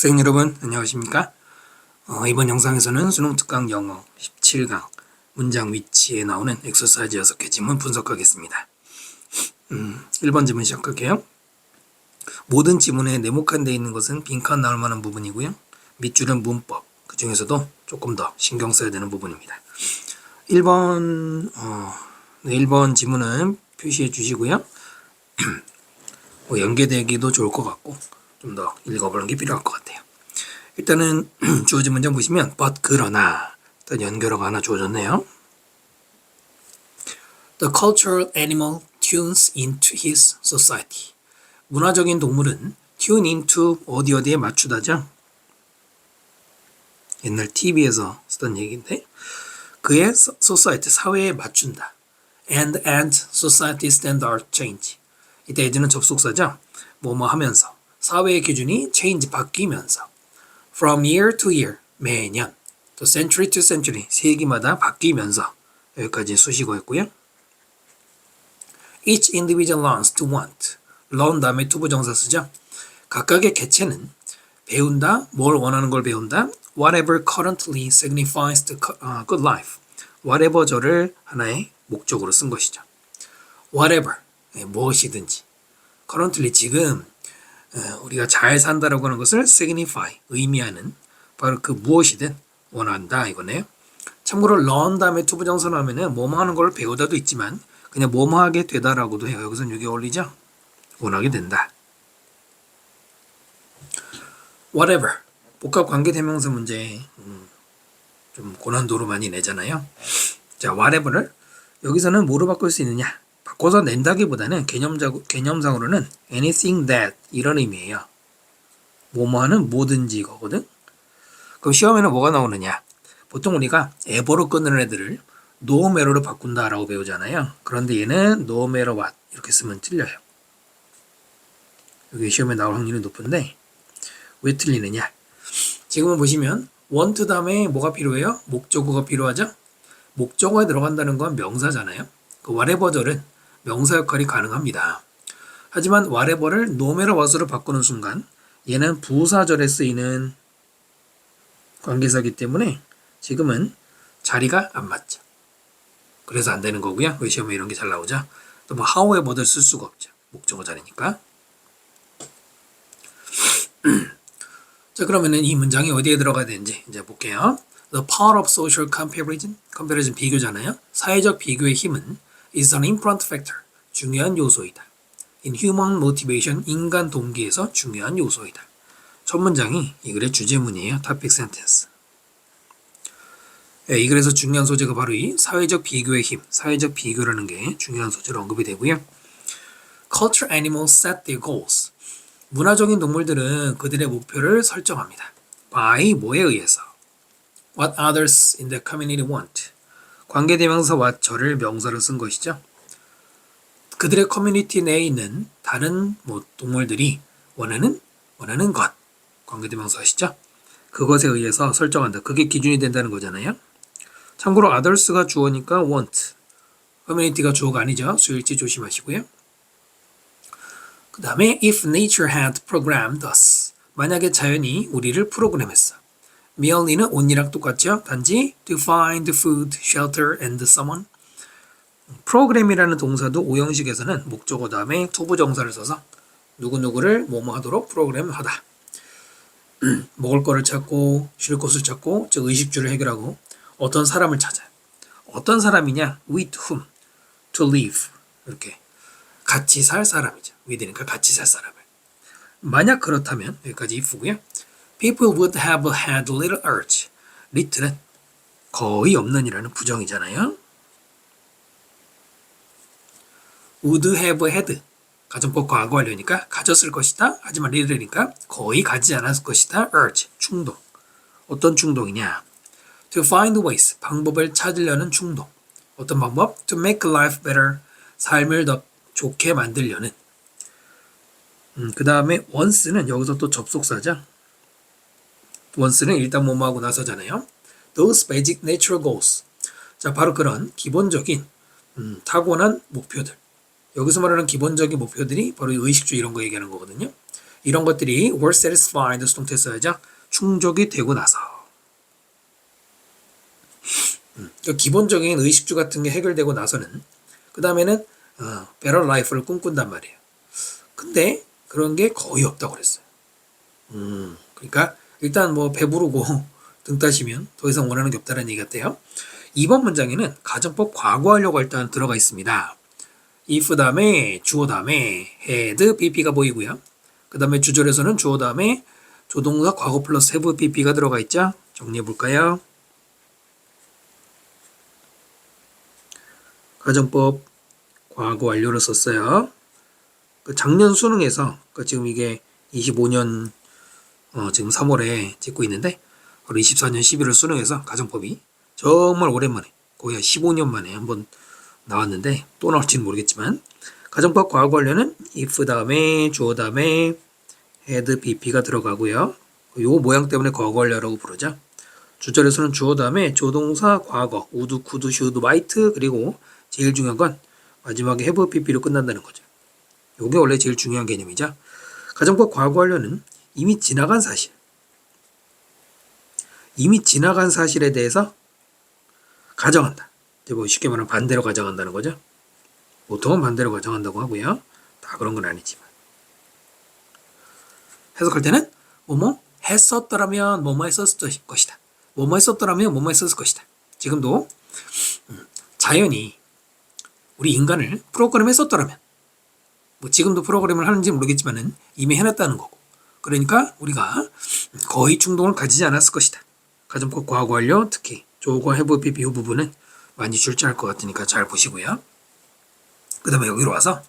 학생 여러분 안녕하십니까? 이번 영상에서는 수능 특강 영어 17강 문장 위치에 나오는 엑서사이즈 6개 지문 분석하겠습니다. 1번 지문 시작할게요. 모든 지문에 네모칸 되어 있는 것은 빈칸 나올 만한 부분이고요. 밑줄은 문법, 그 중에서도 조금 더 신경 써야 되는 부분입니다. 1번 지문은 표시해 주시고요. 연계되기도 좋을 것 같고 좀 더 읽어보는 게 필요할 것 같아요. 일단은 주어진 문장 보시면 but 그러나 일단 연결어가 하나 주어졌네요. The cultural animal tunes into his society. 문화적인 동물은 tune into 어디에 맞추다죠. 옛날 TV에서 쓰던 얘기인데 그의 society 사회에 맞춘다. and society standard change. 이때 as는 접속사죠. 뭐뭐 하면서 사회의 기준이 change 바뀌면서 from year to year 매년 또 century to century 세기마다 바뀌면서 여기까지 수식어였고요. Each individual learns to want. learn 다음에 투부정사 쓰죠. 각각의 개체는 배운다, 뭘 원하는 걸 배운다. Whatever currently signifies the good life. whatever저를 하나의 목적으로 쓴 것이죠. Whatever 무엇이든지. currently 지금 우리가 잘 산다라고 하는 것을 signify 의미하는 바로 그 무엇이든 원한다 이거네요. 참고로 learn 다음에 투부정사 나오면은 뭐뭐 하는 걸 배우다도 있지만 그냥 뭐뭐 하게 되다라고도 해요. 여기서는 이게 어울리죠? 원하게 된다. whatever 복합 관계대명사 문제 좀 고난도로 많이 내잖아요. 자, whatever를 여기서는 뭐로 바꿀 수 있느냐? 바꿔서 낸다기보다는 개념상으로는 anything that 이런 의미예요. 뭐뭐 하는 뭐든지 이거거든. 그럼 시험에는 뭐가 나오느냐? 보통 우리가 ever로 끊는 애들을 no matter로 바꾼다라고 배우잖아요. 그런데 얘는 no matter what 이렇게 쓰면 틀려요. 여기 시험에 나올 확률이 높은데 왜 틀리느냐? 지금은 보시면 want 다음에 뭐가 필요해요? 목적어가 필요하죠? 목적어에 들어간다는 건 명사잖아요. 그 whatever절은 명사 역할이 가능합니다. 하지만 whatever를 no matter what으로 바꾸는 순간 얘는 부사절에 쓰이는 관계사이기 때문에 지금은 자리가 안 맞죠. 그래서 안 되는 거고요. 그 시험에 이런 게 잘 나오죠. 또 뭐 however를 쓸 수가 없죠. 목적어 자리니까. 자, 그러면은 이 문장이 어디에 들어가야 되는지 이제 볼게요. The power of social comparison, comparison 비교잖아요. 사회적 비교의 힘은 is an important factor, 중요한 요소이다. In human motivation, 인간 동기에서 중요한 요소이다. 첫 문장이 이 글의 주제문이에요. topic sentence. 이 글에서 중요한 소재가 바로 이 사회적 비교의 힘, 사회적 비교라는 게 중요한 소재로 언급이 되고요. Cultural animals set their goals. 문화적인 동물들은 그들의 목표를 설정합니다. by 뭐에 의해서? What others in the community want. 관계대명사 what저를 명사로 쓴 것이죠. 그들의 커뮤니티 내에 있는 다른 동물들이 원하는 것. 관계대명사시죠. 그것에 의해서 설정한다. 그게 기준이 된다는 거잖아요. 참고로 others가 주어니까 want. 커뮤니티가 주어가 아니죠. 수일치 조심하시고요. 그 다음에 if nature had programmed us. 만약에 자연이 우리를 프로그램했어. merely는 only랑 똑같죠. 단지 to find food, shelter, and someone. 프로그램이라는 동사도 오형식에서는 목적어 다음에 투부정사를 써서 누구누구를 뭐뭐 하도록 프로그램하다. 먹을 거를 찾고 쉴 곳을 찾고 즉 의식주를 해결하고 어떤 사람을 찾아요. 어떤 사람이냐? with whom to live. 이렇게 같이 살 사람이죠. with니까 같이 살 사람을. 만약 그렇다면 여기까지 if고요. People would have had little urge. little은 거의 없는이라는 부정이잖아요. would have had 가정법 과거 완료니까 가졌을 것이다. 하지만 little이니까 거의 가지 않았을 것이다. urge 충동. 어떤 충동이냐? To find ways 방법을 찾으려는 충동. 어떤 방법? To make life better 삶을 더 좋게 만들려는. 그 다음에 once는 여기서 또 접속사죠. once는 일단 뭐뭐하고 나서잖아요. Those basic natural goals. 자, 바로 그런 기본적인 타고난 목표들. 여기서 말하는 기본적인 목표들이 바로 의식주 이런 거 얘기하는 거거든요. 이런 것들이 were satisfied 수동태 써야죠. 충족이 되고 나서. 기본적인 의식주 같은 게 해결되고 나서는 그 다음에는 better life를 꿈꾼단 말이에요. 근데 그런 게 거의 없다고 그랬어요. 그러니까 일단 뭐 배부르고 등 따시면 더 이상 원하는 게 없다는 얘기 같아요. 2번 문장에는 가정법 과거하려고 일단 들어가 있습니다. if 다음에 주어 다음에 had pp가 보이고요. 그 다음에 주절에서는 주어 다음에 조동사 과거 플러스 have pp가 들어가 있죠. 정리해 볼까요? 가정법 과거 완료를 썼어요. 작년 수능에서 지금 이게 25년 지금 3월에 찍고 있는데 24년 11월 수능에서 가정법이 정말 오랜만에 거의 한 15년 만에 한번 나왔는데 또 나올지는 모르겠지만 가정법 과거 완료는 if 다음에 주어 다음에 had pp가 들어가고요. 요 모양 때문에 과거 완료라고 부르죠. 주절에서는 주어 다음에 조동사 과거 would, could, should, might 그리고 제일 중요한 건 마지막에 have pp로 끝난다는 거죠. 요게 원래 제일 중요한 개념이죠. 가정법 과거 완료는 이미 지나간 사실. 이미 지나간 사실에 대해서 가정한다. 이제 뭐 쉽게 말하면 반대로 가정한다는 거죠. 보통은 반대로 가정한다고 하고요. 다 그런 건 아니지만. 해석할 때는 뭐뭐 했었더라면 뭐뭐 했었을 것이다. 뭐뭐 했었더라면 뭐뭐 했었을 것이다. 지금도 자연이 우리 인간을 프로그램 했었더라면 뭐 지금도 프로그램을 하는지 모르겠지만은 이미 해놨다는 거고. 그러니까 우리가 거의 충동을 가지지 않았을 것이다. 가정법 과거 완료 특히 조과 have pp 이 부분은 많이 출제할 것 같으니까 잘 보시고요. 그 다음에 여기로 와서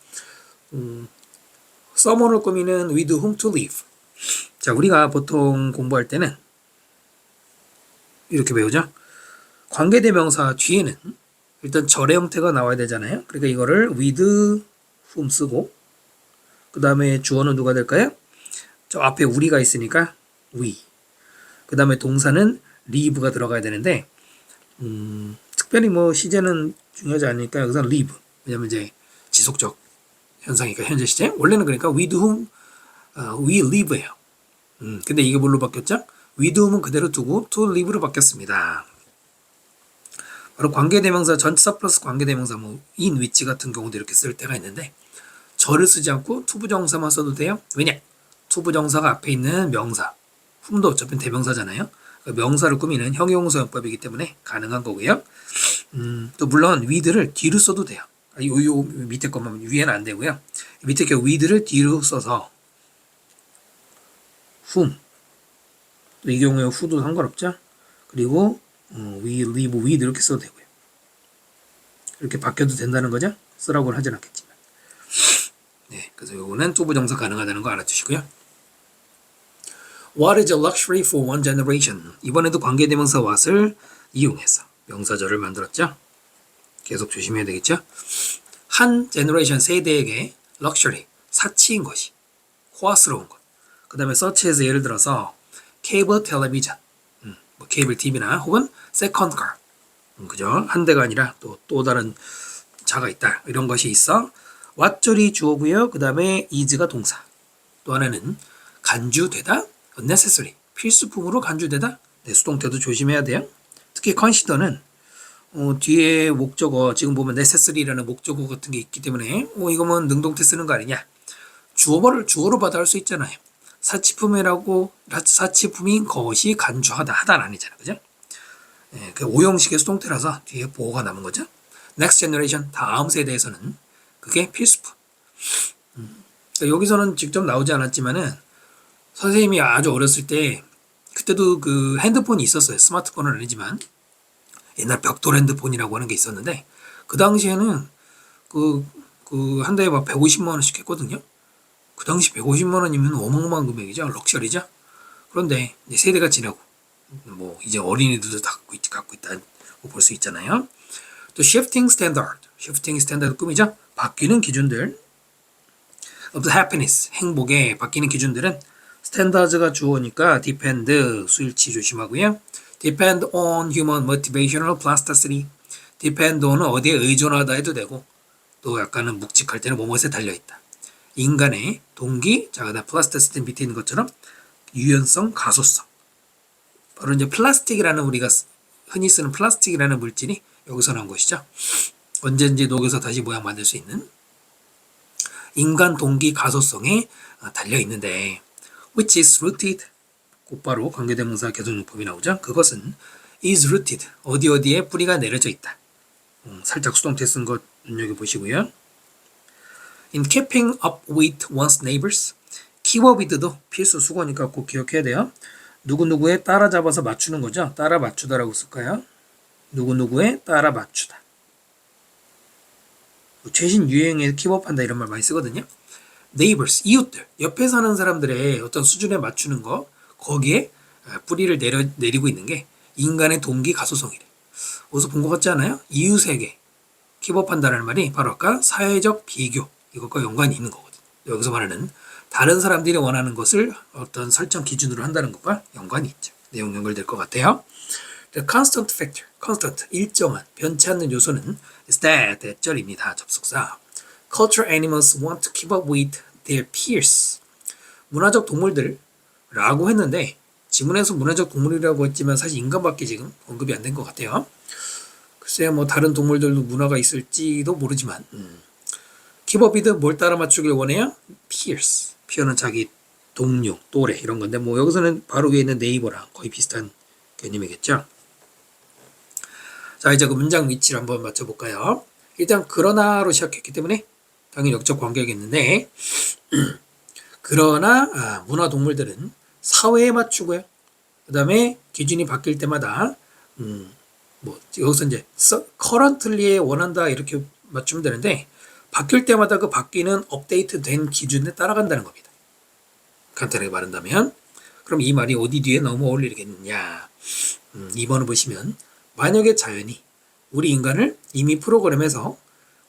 someone을 꾸미는 with whom to live. 자, 우리가 보통 공부할 때는 이렇게 배우죠. 관계대명사 뒤에는 일단 절의 형태가 나와야 되잖아요. 그러니까 이거를 with whom 쓰고 그 다음에 주어는 누가 될까요? 저 앞에 우리가 있으니까 we. 그 다음에 동사는 live가 들어가야 되는데 특별히 뭐 시제는 중요하지 않으니까 여기서 live. 왜냐면 이제 지속적 현상이니까 현재 시제. 원래는 그러니까 with whom we live예요. 근데 이게 뭘로 바뀌었죠? with whom은 그대로 두고 to live로 바뀌었습니다. 바로 관계대명사 전치사 플러스 관계대명사 뭐 in which 같은 경우도 이렇게 쓸 때가 있는데 절을 쓰지 않고 투부정사만 써도 돼요. 왜냐? 투부정사가 앞에 있는 명사 whom도 어차피 대명사잖아요. 명사를 꾸미는 형용사용법이기 때문에 가능한 거고요. 또 물론 with를 뒤로 써도 돼요. 요 밑에 것만 위에는 안 되고요. 밑에 게 with를 뒤로 써서 whom 또 이 경우에 who도 상관없죠. 그리고 we live with 이렇게 써도 되고요. 이렇게 바뀌어도 된다는 거죠. 쓰라고는 하진 않겠지만. 네, 그래서 요거는 투부정사 가능하다는 거 알아두시고요. What is a luxury for one generation? 이번에도 관계대명사 what을 이용해서 명사절을 만들었죠. 계속 조심해야 되겠죠. 한 generation 세대에게 luxury, 사치인 것이 호화스러운 것. 그 다음에 such에서 예를 들어서 케이블 텔레비전, 뭐 케이블 TV나 혹은 세컨드 카, 그죠? 한 대가 아니라 또 다른 차가 있다. 이런 것이 있어. what절이 주어고요. 그 다음에 is가 동사. 또 하나는 간주되다, necessary, 필수품으로 간주되다. 네, 수동태도 조심해야 돼요. 특히 consider는 뒤에 목적어, 지금 보면 necessary라는 목적어 같은 게 있기 때문에 이거면 능동태 쓰는 거 아니냐. 주어로 받아 할 수 있잖아요. 사치품인 것이 간주하다 하다는 아니잖아요. 그죠? 네, 그 오형식의 수동태라서 뒤에 보호가 남은 거죠. next generation, 다음 세대에서는 그게 필수품. 그러니까 여기서는 직접 나오지 않았지만은 선생님이 아주 어렸을 때 그때도 그 핸드폰이 있었어요. 스마트폰은 아니지만 옛날 벽돌 핸드폰이라고 하는 게 있었는데 그 당시에는 그 한 달에 막 150만 원씩 했거든요. 그 당시 150만 원이면 어마어마한 금액이죠. 럭셔리죠. 그런데 이제 세대가 지나고 뭐 이제 어린이들도 다 갖고 있다고 볼 수 있잖아요. 또 shifting standard 꿈이죠. 바뀌는 기준들 of the happiness, 행복의 바뀌는 기준들은 standards가 주어니까 depend, 수일치 조심하고요. depend on human motivational plasticity. depend on은 어디에 의존하다 해도 되고 또 약간은 묵직할 때는 뭐뭐에 달려있다. 인간의 동기, 자, 그다음 플라스티시티 밑에 있는 것처럼 유연성, 가소성. 바로 이제 플라스틱이라는 우리가 흔히 쓰는 플라스틱이라는 물질이 여기서 나온 것이죠. 언제든지 녹여서 다시 모양 만들 수 있는 인간 동기 가소성에 달려 있는데 which is rooted 곧바로 관계대명사 계속용법이 나오죠. 그것은 is rooted 어디에 뿌리가 내려져 있다. 살짝 수동태 쓴 것 눈여겨보시고요. In keeping up with one's neighbors keyword도 필수 수거니까 꼭 기억해야 돼요. 누구누구에 따라잡아서 맞추는 거죠. 따라 맞추다라고 쓸까요? 누구누구에 따라 맞추다. 최신 유행에 킵업한다 이런 말 많이 쓰거든요. neighbors, 이웃들, 옆에 사는 사람들의 어떤 수준에 맞추는 거 거기에 뿌리를 내리고 있는 게 인간의 동기 가소성이래. 어디서 본 것 같지 않아요? 이웃에게 킵업한다는 말이 바로 아까 사회적 비교 이것과 연관이 있는 거거든요. 여기서 말하는 다른 사람들이 원하는 것을 어떤 설정 기준으로 한다는 것과 연관이 있죠. 내용 연결될 것 같아요. The constant factor, constant, 일정한, 변치 않는 요소는 is that, 대절입니다. 접속사. Cultural animals want to keep up with their peers. 문화적 동물들라고 했는데 지문에서 문화적 동물이라고 했지만 사실 인간밖에 지금 언급이 안 된 것 같아요. 글쎄요, 뭐 다른 동물들도 문화가 있을지도 모르지만 keep up with 뭘 따라 맞추길 원해요? peers. peer는 자기 동료, 또래 이런 건데 뭐 여기서는 바로 위에 있는 네이버랑 거의 비슷한 개념이겠죠. 자, 이제 그 문장 위치를 한번 맞춰볼까요? 일단 그러나로 시작했기 때문에 당연히 역적 관계겠는데 그러나 문화 동물들은 사회에 맞추고요. 그 다음에 기준이 바뀔 때마다 뭐 여기서 이제 currently에 원한다 이렇게 맞추면 되는데 바뀔 때마다 그 바뀌는 업데이트된 기준에 따라간다는 겁니다. 간단하게 말한다면 그럼 이 말이 어디 뒤에 너무 어울리겠느냐. 2번을 보시면 만약에 자연이 우리 인간을 이미 프로그램에서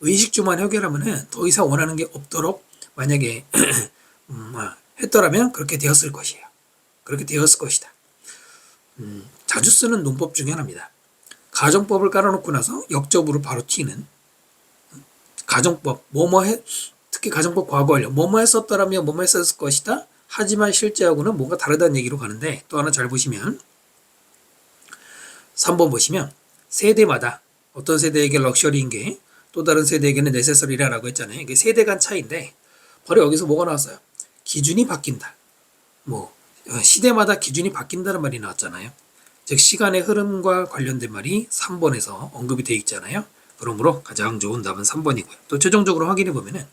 의식주만 해결하면 더 이상 원하는 게 없도록 만약에 했더라면 그렇게 되었을 것이에요. 그렇게 되었을 것이다. 자주 쓰는 논법 중에 하나입니다. 가정법을 깔아놓고 나서 역접으로 바로 튀는 가정법, 특히 가정법 과거완료, 뭐뭐 했었더라면 뭐뭐 했었을 것이다. 하지만 실제하고는 뭔가 다르다는 얘기로 가는데 또 하나 잘 보시면 3번 보시면 세대마다 어떤 세대에게 럭셔리인 게 또 다른 세대에게는 네세서리라고 했잖아요. 이게 세대 간 차이인데 바로 여기서 뭐가 나왔어요? 기준이 바뀐다. 뭐 시대마다 기준이 바뀐다는 말이 나왔잖아요. 즉 시간의 흐름과 관련된 말이 3번에서 언급이 되어 있잖아요. 그러므로 가장 좋은 답은 3번이고요. 또 최종적으로 확인해 보면은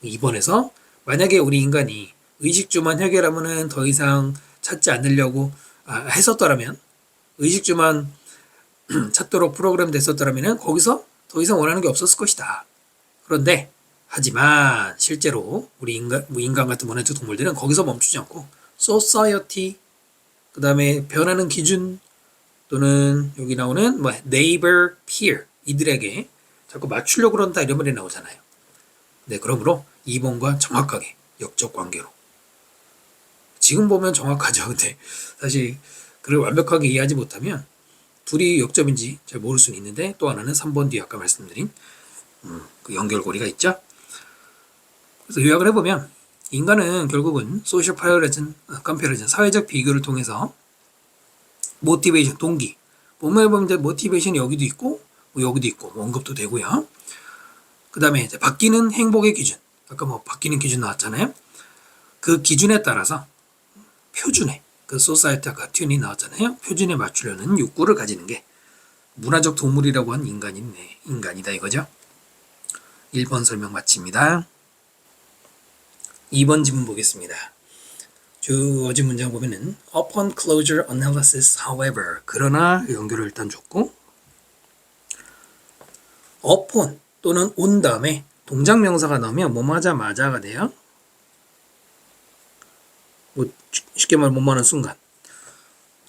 2번에서 만약에 우리 인간이 의식주만 해결하면은 더 이상 찾지 않으려고 했었더라면 의식주만 찾도록 프로그램 됐었더라면 거기서 더 이상 원하는 게 없었을 것이다. 그런데 하지만 실제로 우리 인간 같은 문화적 동물들은 거기서 멈추지 않고 society 그 다음에 변하는 기준 또는 여기 나오는 뭐 neighbor, peer 이들에게 자꾸 맞추려고 그런다 이런 말이 나오잖아요. 네, 그러므로 2번과 정확하게 역적 관계로 지금 보면 정확하죠. 근데 사실 그걸 완벽하게 이해하지 못하면 둘이 역점인지 잘 모를 수는 있는데 또 하나는 3번 뒤에 아까 말씀드린 그 연결고리가 있죠. 그래서 요약을 해보면 인간은 결국은 social comparison, 사회적 비교를 통해서 motivation, 동기 보면 이제 motivation이 여기도 있고 뭐 여기도 있고 뭐 언급도 되고요. 그 다음에 이제 바뀌는 행복의 기준 아까 뭐 바뀌는 기준 나왔잖아요. 그 기준에 따라서 표준에 그 소사이티 아까 튠이 나왔잖아요. 표준에 맞추려는 욕구를 가지는 게 문화적 동물이라고 한 인간이다 이거죠. 1번 설명 마칩니다. 2번 지문 보겠습니다. 주어진 문장 보면은 upon closure analysis however 그러나 연결을 일단 줬고 upon 또는 온 다음에 동작 명사가 나오면 뭐뭐 하자마자가 돼요. 뭐 쉽게 말하면 뭐뭐 하는 순간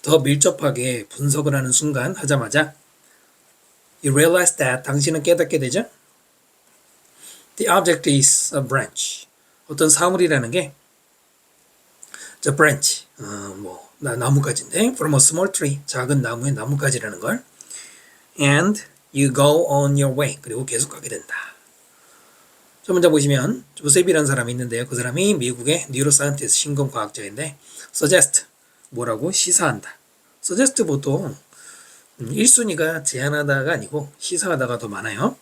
더 밀접하게 분석을 하는 순간 하자마자 you realize that 당신은 깨닫게 되죠. The object is a branch 어떤 사물이라는 게 the branch 뭐 나뭇가지인데 from a small tree 작은 나무의 나뭇가지라는 걸 and you go on your way 그리고 계속 가게 된다. 첫 문장 보시면 조셉이라는 사람이 있는데요. 그 사람이 미국의 뉴로사이언티스트 신경과학자인데 suggest 뭐라고 시사한다. suggest 보통 1순위가 제안하다가 아니고 시사하다가 더 많아요.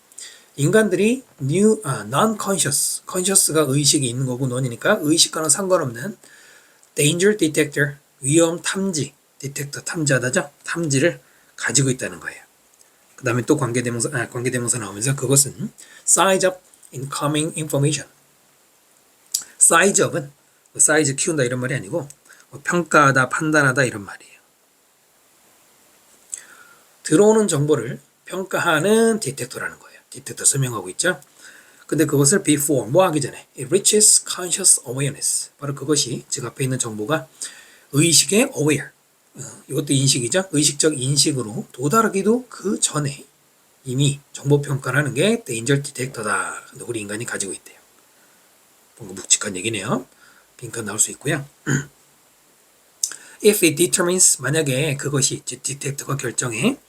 인간들이 non-conscious, conscious가 의식이 있는 거고 논이니까 의식과는 상관없는 danger detector, 위험 탐지, detector 탐지하다죠. 탐지를 가지고 있다는 거예요. 그 다음에 또 관계대명사 나오면서 그것은 size up incoming information. size up은 사이즈 키운다 이런 말이 아니고 평가하다, 판단하다 이런 말이에요. 들어오는 정보를 평가하는 디텍터라는 거예요. 디텍터 설명하고 있죠. 근데 그것을 before 뭐 하기 전에 it reaches conscious awareness. 바로 그것이 즉 앞에 있는 정보가 의식의 aware. 이것도 인식이죠. 의식적 인식으로 도달하기도 그 전에 이미 정보 평가라는 게 danger detector다. 우리 인간이 가지고 있대요. 뭔가 묵직한 얘기네요. 빈칸 나올 수 있고요. If it determines 만약에 그것이 디텍터가 결정해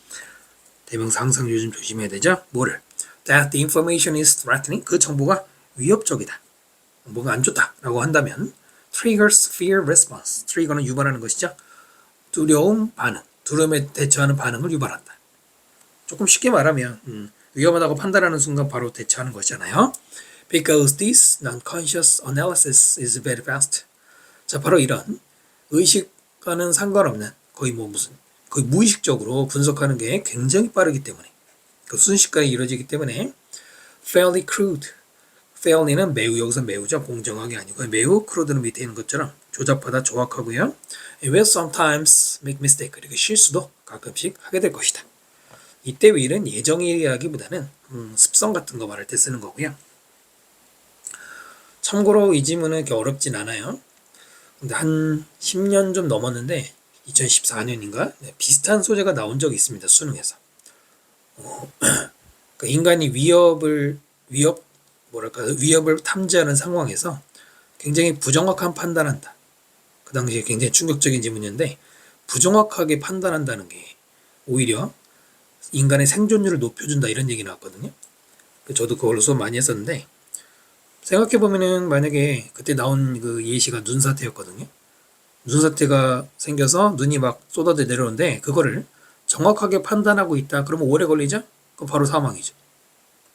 대명사 항상 요즘 조심해야 되죠. 뭐를? That the information is threatening 그 정보가 위협적이다. 뭔가 안 좋다라고 한다면 triggers fear response. 트리거는 유발하는 것이죠. 두려움 반응. 두려움에 대처하는 반응을 유발한다. 조금 쉽게 말하면 위험하다고 판단하는 순간 바로 대처하는 것이잖아요. Because this non-conscious analysis is very fast. 자, 바로 이런 의식과는 상관없는 거의 무의식적으로 분석하는 게 굉장히 빠르기 때문에 그 순식간에 이루어지기 때문에 fairly crude. fairly는 매우 여기서 매우죠. 공정하게 아니고 매우 crude는 밑에 있는 것처럼 조잡하다 조악하고요. It will sometimes make mistake. 그리고 실수도 가끔씩 하게 될 것이다. 이때 will은 예정이라기보다는 습성 같은 거 말할 때 쓰는 거고요. 참고로 이 지문은 이렇게 어렵진 않아요. 근데 한 10년 좀 넘었는데 2014년인가 비슷한 소재가 나온 적이 있습니다. 수능에서. 그러니까 인간이 위협을 탐지하는 상황에서 굉장히 부정확한 판단한다. 그 당시에 굉장히 충격적인 지문이었는데 부정확하게 판단한다는 게 오히려 인간의 생존율을 높여준다 이런 얘기 나왔거든요. 저도 그걸로 수업 많이 했었는데 생각해보면은 만약에 그때 나온 그 예시가 눈사태였거든요. 눈사태가 생겨서 눈이 막 쏟아져 내려오는데 그거를 정확하게 판단하고 있다. 그러면 오래 걸리죠? 그럼 바로 사망이죠.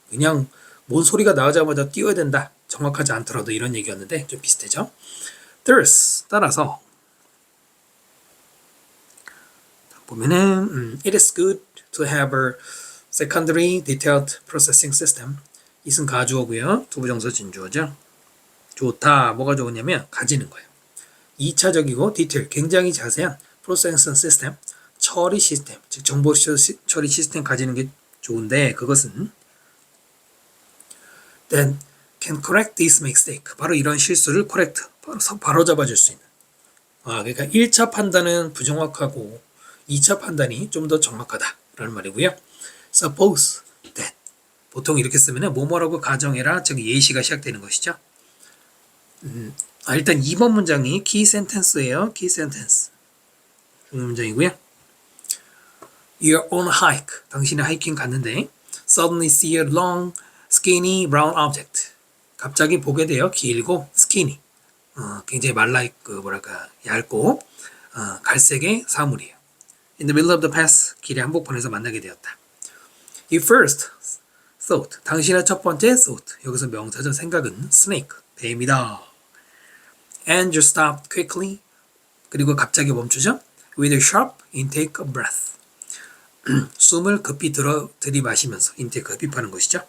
그냥 뭔 소리가 나자마자 뛰어야 된다. 정확하지 않더라도 이런 얘기였는데 좀 비슷하죠? Thus 따라서 보면은 it is good to have a secondary detailed processing system. 이은 가주어고요. 두부정사 진주어죠. 좋다. 뭐가 좋으냐면 가지는 거예요. 2차적이고 디테일, 굉장히 자세한 프로세싱 시스템, 처리 시스템, 즉 정보 처리 시스템 가지는 게 좋은데 그것은 then can correct this mistake. 바로 이런 실수를 correct, 바로 잡아줄 수 있는. 그러니까 1차 판단은 부정확하고 2차 판단이 좀 더 정확하다라는 말이고요. Suppose that. 보통 이렇게 쓰면 뭐뭐라고 가정해라. 즉 예시가 시작되는 것이죠. 일단 2번 문장이 key sentence예요. key sentence. 중요 문장이고요. You're on a hike. 당신이 하이킹 갔는데 suddenly see a long, skinny brown object. 갑자기 보게 돼요. 길고 skinny. 굉장히 얇고 갈색의 사물이에요. In the middle of the path, 길의 한복판에서 만나게 되었다. You first thought. 당신의 첫 번째 thought. 여기서 명사죠. 생각은 snake, 뱀이다. And you stopped quickly. 그리고 갑자기 멈추죠. With a sharp intake of breath. 숨을 급히 들이마시면서 intake 흡입하는 것이죠.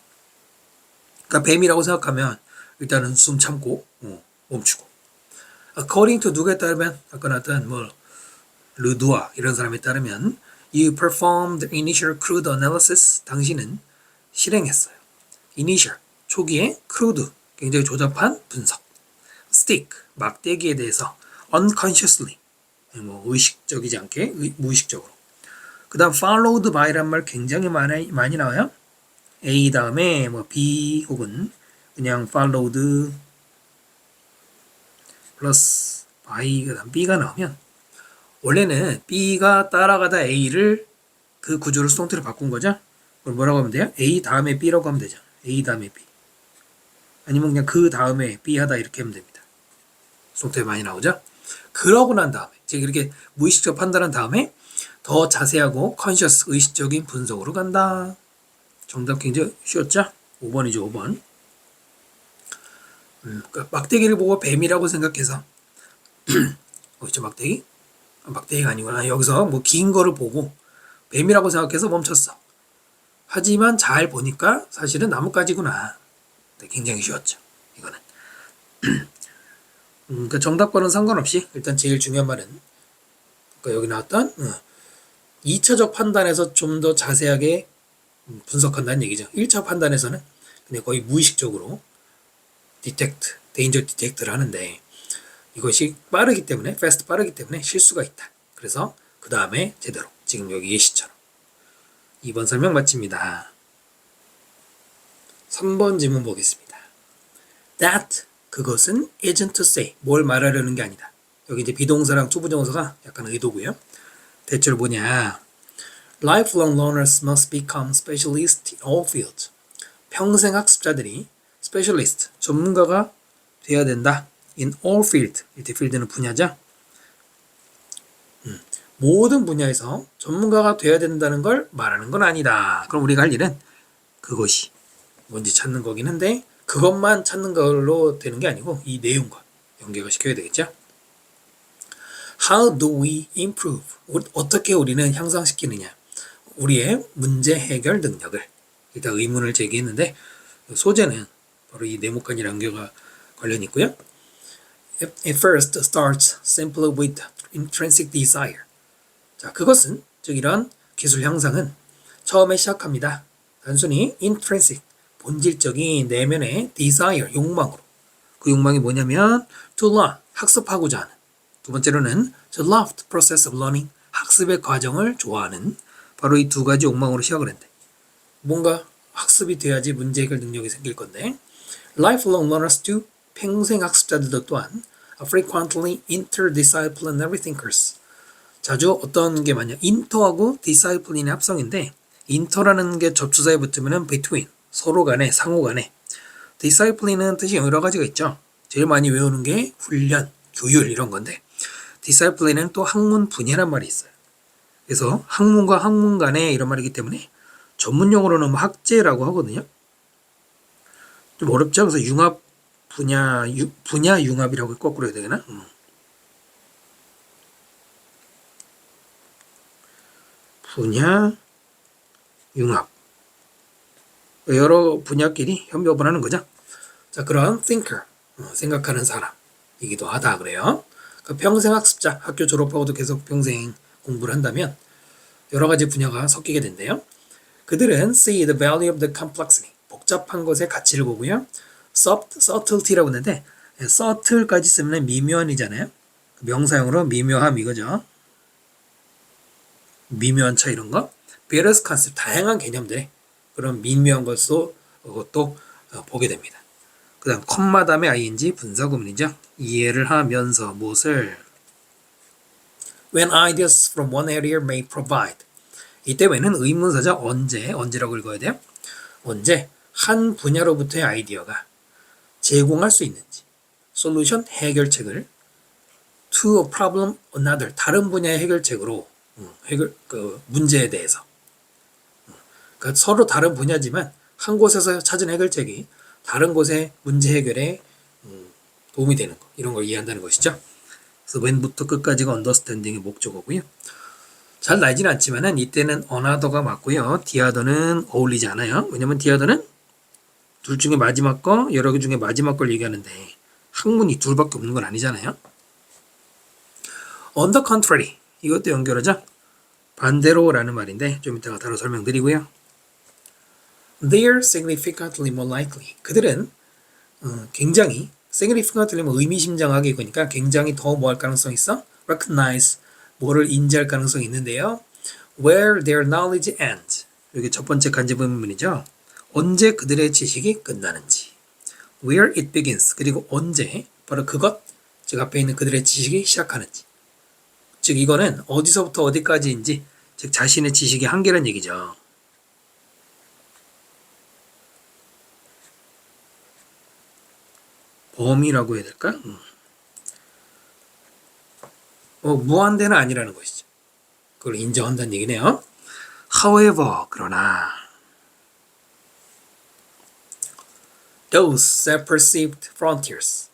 그러니까 뱀이라고 생각하면 일단은 숨 참고 멈추고. According to 누구에 따르면 아까 나왔던 르두아 이런 사람에 따르면 You performed initial crude analysis. 당신은 실행했어요. Initial 초기에 crude 굉장히 조잡한 분석. Stick 막대기에 대해서 unconsciously 의식적이지 않게 무의식적으로. 그 다음 followed by란 말 굉장히 많이 나와요. A 다음에 B 혹은 그냥 followed 플러스 by 그 다음 B가 나오면 원래는 B가 따라가다 A를 그 구조를 수동태로 바꾼 거죠. 그럼 뭐라고 하면 돼요? A 다음에 B라고 하면 되죠. A 다음에 B. 아니면 그냥 그 다음에 be 하다 이렇게 하면 됩니다. 속도에 많이 나오죠? 그러고 난 다음에 즉 이렇게 무의식적 판단한 다음에 더 자세하고 컨셔스 의식적인 분석으로 간다. 정답 굉장히 쉬웠죠? 5번이죠. 5번. 그러니까 막대기를 보고 뱀이라고 생각해서 어디죠 막대기? 막대기가 아니구나. 여기서 뭐 긴 거를 보고 뱀이라고 생각해서 멈췄어. 하지만 잘 보니까 사실은 나뭇가지구나. 네, 굉장히 쉬웠죠. 이거는. 그러니까 정답과는 상관없이 일단 제일 중요한 말은 그러니까 여기 나왔던 2차적 판단에서 좀 더 자세하게 분석한다는 얘기죠. 1차 판단에서는 그냥 거의 무의식적으로 디텍트, 데인저 디텍트를 하는데 이것이 빠르기 때문에 패스트 빠르기 때문에 실수가 있다. 그래서 그 다음에 제대로 지금 여기 예시처럼 2번 설명 마칩니다. 3번 질문 보겠습니다. That 그것은 isn't to say 뭘 말하려는 게 아니다. 여기 이제 비동사랑 투부정사가 약간 의도고요. 대체로 뭐냐? Lifelong learners must become specialists in all fields. 평생 학습자들이 specialist 전문가가 돼야 된다. In all field. 이때 field는 분야죠. 모든 분야에서 전문가가 돼야 된다는 걸 말하는 건 아니다. 그럼 우리가 할 일은 그것이 뭔지 찾는 거긴 한데 그것만 찾는 걸로 되는 게 아니고 이 내용과 연결을 시켜야 되겠죠. How do we improve? 어떻게 우리는 향상시키느냐? 우리의 문제 해결 능력을. 일단 의문을 제기했는데 소재는 바로 이 네모칸이 연결과 관련이 있고요. It first starts simply with intrinsic desire. 자, 그것은 즉 이런 기술 향상은 처음에 시작합니다. 단순히 intrinsic 본질적인 내면의 desire 욕망으로. 그 욕망이 뭐냐면 to learn 학습하고자 하는. 두 번째로는 to love the process of learning 학습의 과정을 좋아하는 바로 이 두 가지 욕망으로 시작을 했는데 뭔가 학습이 돼야지 문제 해결 능력이 생길 건데 lifelong learners too 평생 학습자들도 또한 frequently interdisciplinary thinkers 자주 어떤 게 많냐 inter하고 discipline의 합성인데 inter라는 게 접두사에 붙으면 between 서로 간에 상호 간에 discipline은 뜻이 여러 가지가 있죠. 제일 많이 외우는 게 훈련, 교율 이런 건데 discipline은 또 학문 분야란 말이 있어요. 그래서 학문과 학문 간에 이런 말이기 때문에 전문 용어로는 뭐 학제라고 하거든요. 좀 어렵죠. 그래서 융합 분야 융합이라고 거꾸로 해야 되나? 분야 융합 여러 분야끼리 협업을 하는 거죠. 자, 그런 thinker 생각하는 사람이기도 하다 그래요. 그러니까 평생 학습자 학교 졸업하고도 계속 평생 공부를 한다면 여러 가지 분야가 섞이게 된대요. 그들은 see the value of the complexity 복잡한 것의 가치를 보고요. subtlety라고 하는데 subtle까지 쓰면 미묘한이잖아요. 명사용으로 미묘함 이거죠. 미묘한 차 이런 거. various concept 다양한 개념들의 그런 미묘한 것도 보게 됩니다. 그 다음 컴마 다음에 ing 분사구문이죠. 이해를 하면서 무엇을 when ideas from one area may provide 이때 왜는 의문사죠. 언제라고 읽어야 돼요? 언제 한 분야로부터의 아이디어가 제공할 수 있는지 솔루션 해결책을 to a problem another 다른 분야의 해결책으로 문제에 대해서 그러니까 서로 다른 분야지만 한 곳에서 찾은 해결책이 다른 곳의 문제 해결에 도움이 되는 거 이런 걸 이해한다는 것이죠. 그래서 when부터 끝까지가 understanding의 목적어고요. 잘 나지는 않지만은 이때는 another가 맞고요. the other는 어울리지 않아요. 왜냐면 the other는 둘 중에 마지막 거 여러 개 중에 마지막 걸 얘기하는데 학문이 둘밖에 없는 건 아니잖아요. on the contrary 이것도 연결하자. 반대로라는 말인데 좀 이따가 따로 설명드리고요. They are significantly more likely. 그들은 굉장히 significantly 뭐 의미심장하게 그러니까 굉장히 더 뭐 할 가능성이 있어? recognize 뭐를 인지할 가능성이 있는데요. Where their knowledge ends. 이게 첫 번째 간접 의문문이죠. 언제 그들의 지식이 끝나는지. Where it begins. 그리고 언제 바로 그것 즉 앞에 있는 그들의 지식이 시작하는지. 즉 이거는 어디서부터 어디까지인지 즉 자신의 지식의 한계란 얘기죠. 범위라고 해야 될까? 무한대는 아니라는 것이죠. 그걸 인정한다는 얘기네요. However, 그러나 those self-perceived frontiers,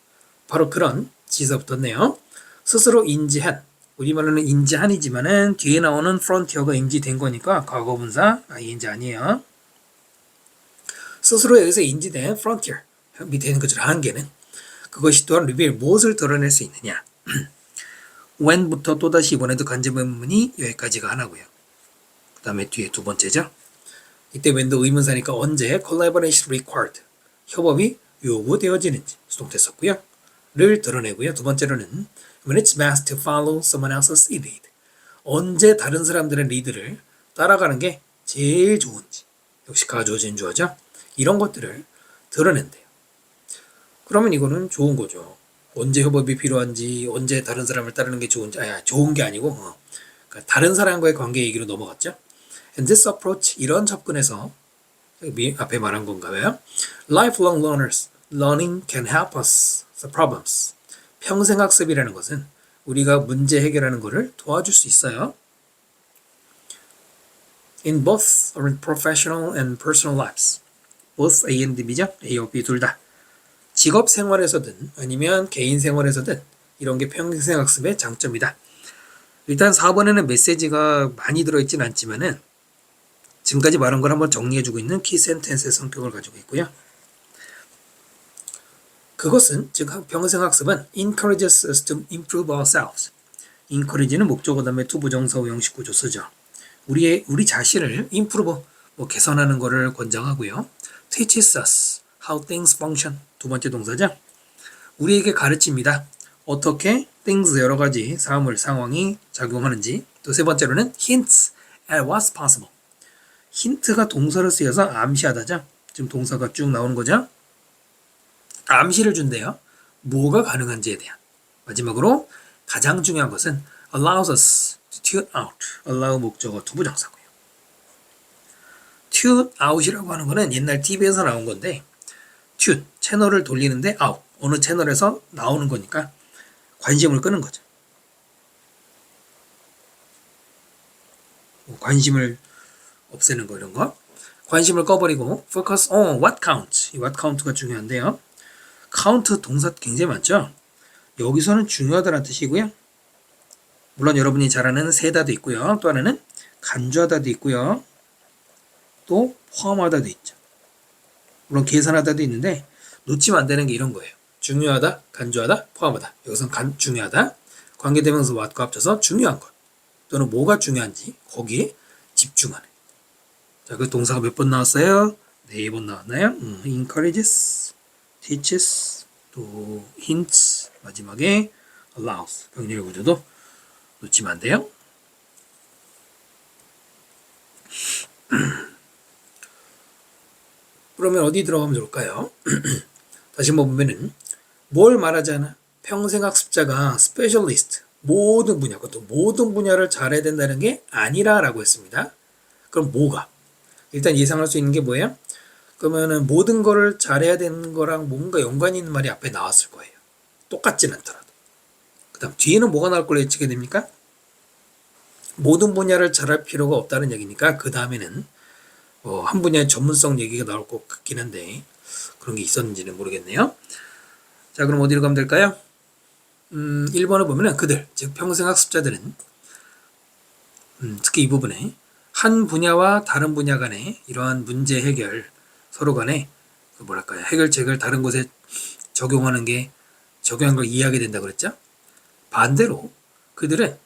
바로 그런 지에서 붙었네요. 스스로 인지한, 우리말로는 인지한이지만은 뒤에 나오는 frontier가 인지된 거니까 과거분사 ing 아니에요. 스스로 여기서 인지된 frontier, 밑에 있는 것처럼 한계는 그것이 또한 reveal, 무엇을 드러낼 수 있느냐. when부터 또다시 이번에도 간접의문이 여기까지가 하나고요. 그 다음에 뒤에 두 번째죠. 이때 when도 의문사니까 언제 collaboration required, 협업이 요구되어지는지 수동태 썼고요. 를 드러내고요. 두 번째로는 when it's best to follow someone else's lead, 언제 다른 사람들의 리드를 따라가는 게 제일 좋은지, 역시 가주어진 주어죠. 이런 것들을 드러낸대요. 그러면 이거는 좋은 거죠. 언제 협업이 필요한지, 언제 다른 사람을 따르는 게 좋은지, 좋은 게 아니고 그러니까 다른 사람과의 관계 얘기로 넘어갔죠. And this approach, 이런 접근에서 앞에 말한 건가요? Lifelong learners, learning can help us solve problems. 평생학습이라는 것은 우리가 문제 해결하는 것을 도와줄 수 있어요. In both our professional and personal lives. both A and B죠? A와 B 둘 다. 직업 생활에서든 아니면 개인 생활에서든 이런 게 평생학습의 장점이다. 일단 4번에는 메시지가 많이 들어있진 않지만은 지금까지 말한 걸 한번 정리해주고 있는 키 센텐스의 성격을 가지고 있고요. 그것은 즉 평생학습은 encourages us to improve ourselves. encourage는 목적어 다음에 to 부정사 후 형식 구조 쓰죠. 우리 자신을 improve, 개선하는 것을 권장하고요. teaches us how things function. 두 번째 동사죠. 우리에게 가르칩니다. 어떻게 things 여러 가지 상황이 작용하는지. 또 세 번째로는 hints at what's possible. 힌트가 동사로 쓰여서 암시하다죠. 지금 동사가 쭉 나오는 거죠. 암시를 준대요. 뭐가 가능한지에 대한. 마지막으로 가장 중요한 것은 allows us to tune out. allow 목적어 to 부정사고요. tune out이라고 하는 거는 옛날 TV에서 나온 건데 tune, 채널을 돌리는데 out, 어느 채널에서 나오는 거니까 관심을 끄는 거죠. 관심을 없애는 거 이런 거. 관심을 꺼버리고 focus on what counts. 이 what count가 중요한데요. count 동사 굉장히 많죠. 여기서는 중요하다는 뜻이고요. 물론 여러분이 잘 아는 세다도 있고요. 또 하나는 간주하다도 있고요. 또 포함하다도 있죠. 물론 계산하다도 있는데 놓치면 안 되는 게 이런 거예요. 중요하다, 간주하다, 포함하다. 여기서는 중요하다, 관계대명사 what과 합쳐서 중요한 것 또는 뭐가 중요한지 거기에 집중하는. 자, 그 동사가 몇 번 나왔어요? 4번 나왔나요? encourages, teaches, 또 hints, 마지막에 allows. 병렬 구조도 놓치면 안 돼요. 그러면 어디 들어가면 좋을까요? 다시 한번 보면은 뭘 말하잖아. 평생학습자가 스페셜리스트, 모든 분야, 그것도 모든 분야를 잘해야 된다는 게 아니라라고 했습니다. 그럼 뭐가? 일단 예상할 수 있는 게 뭐예요? 그러면은 모든 거를 잘해야 되는 거랑 뭔가 연관이 있는 말이 앞에 나왔을 거예요. 똑같진 않더라도. 그 다음 뒤에는 뭐가 나올 걸로 예측이 됩니까? 모든 분야를 잘할 필요가 없다는 얘기니까 그 다음에는 한 분야의 전문성 얘기가 나올 것 같긴 한데 그런 게 있었는지는 모르겠네요. 자, 그럼 어디로 가면 될까요? 1번을 보면은 그들, 즉 평생학습자들은 특히 이 부분에 한 분야와 다른 분야 간의 이러한 문제 해결, 서로 간에 해결책을 다른 곳에 적용한 걸 이해하게 된다고 그랬죠? 반대로 그들은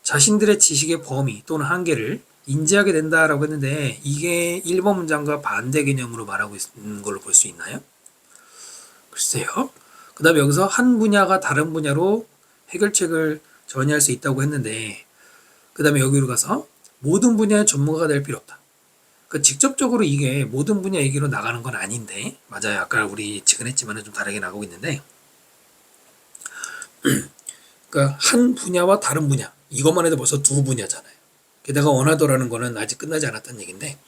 자신들의 지식의 범위 또는 한계를 인지하게 된다라고 했는데 이게 1번 문장과 반대 개념으로 말하고 있는 걸로 볼 수 있나요? 글쎄요. 그 다음에 여기서 한 분야가 다른 분야로 해결책을 전이할 수 있다고 했는데 그 다음에 여기로 가서 모든 분야의 전문가가 될 필요 없다. 그러니까 직접적으로 이게 모든 분야 얘기로 나가는 건 아닌데 맞아요. 아까 우리 예측은 했지만 좀 다르게 나가고 있는데 그러니까 한 분야와 다른 분야 이것만 해도 벌써 두 분야잖아요. 게다가 원하더라는 거는 아직 끝나지 않았다는 얘기인데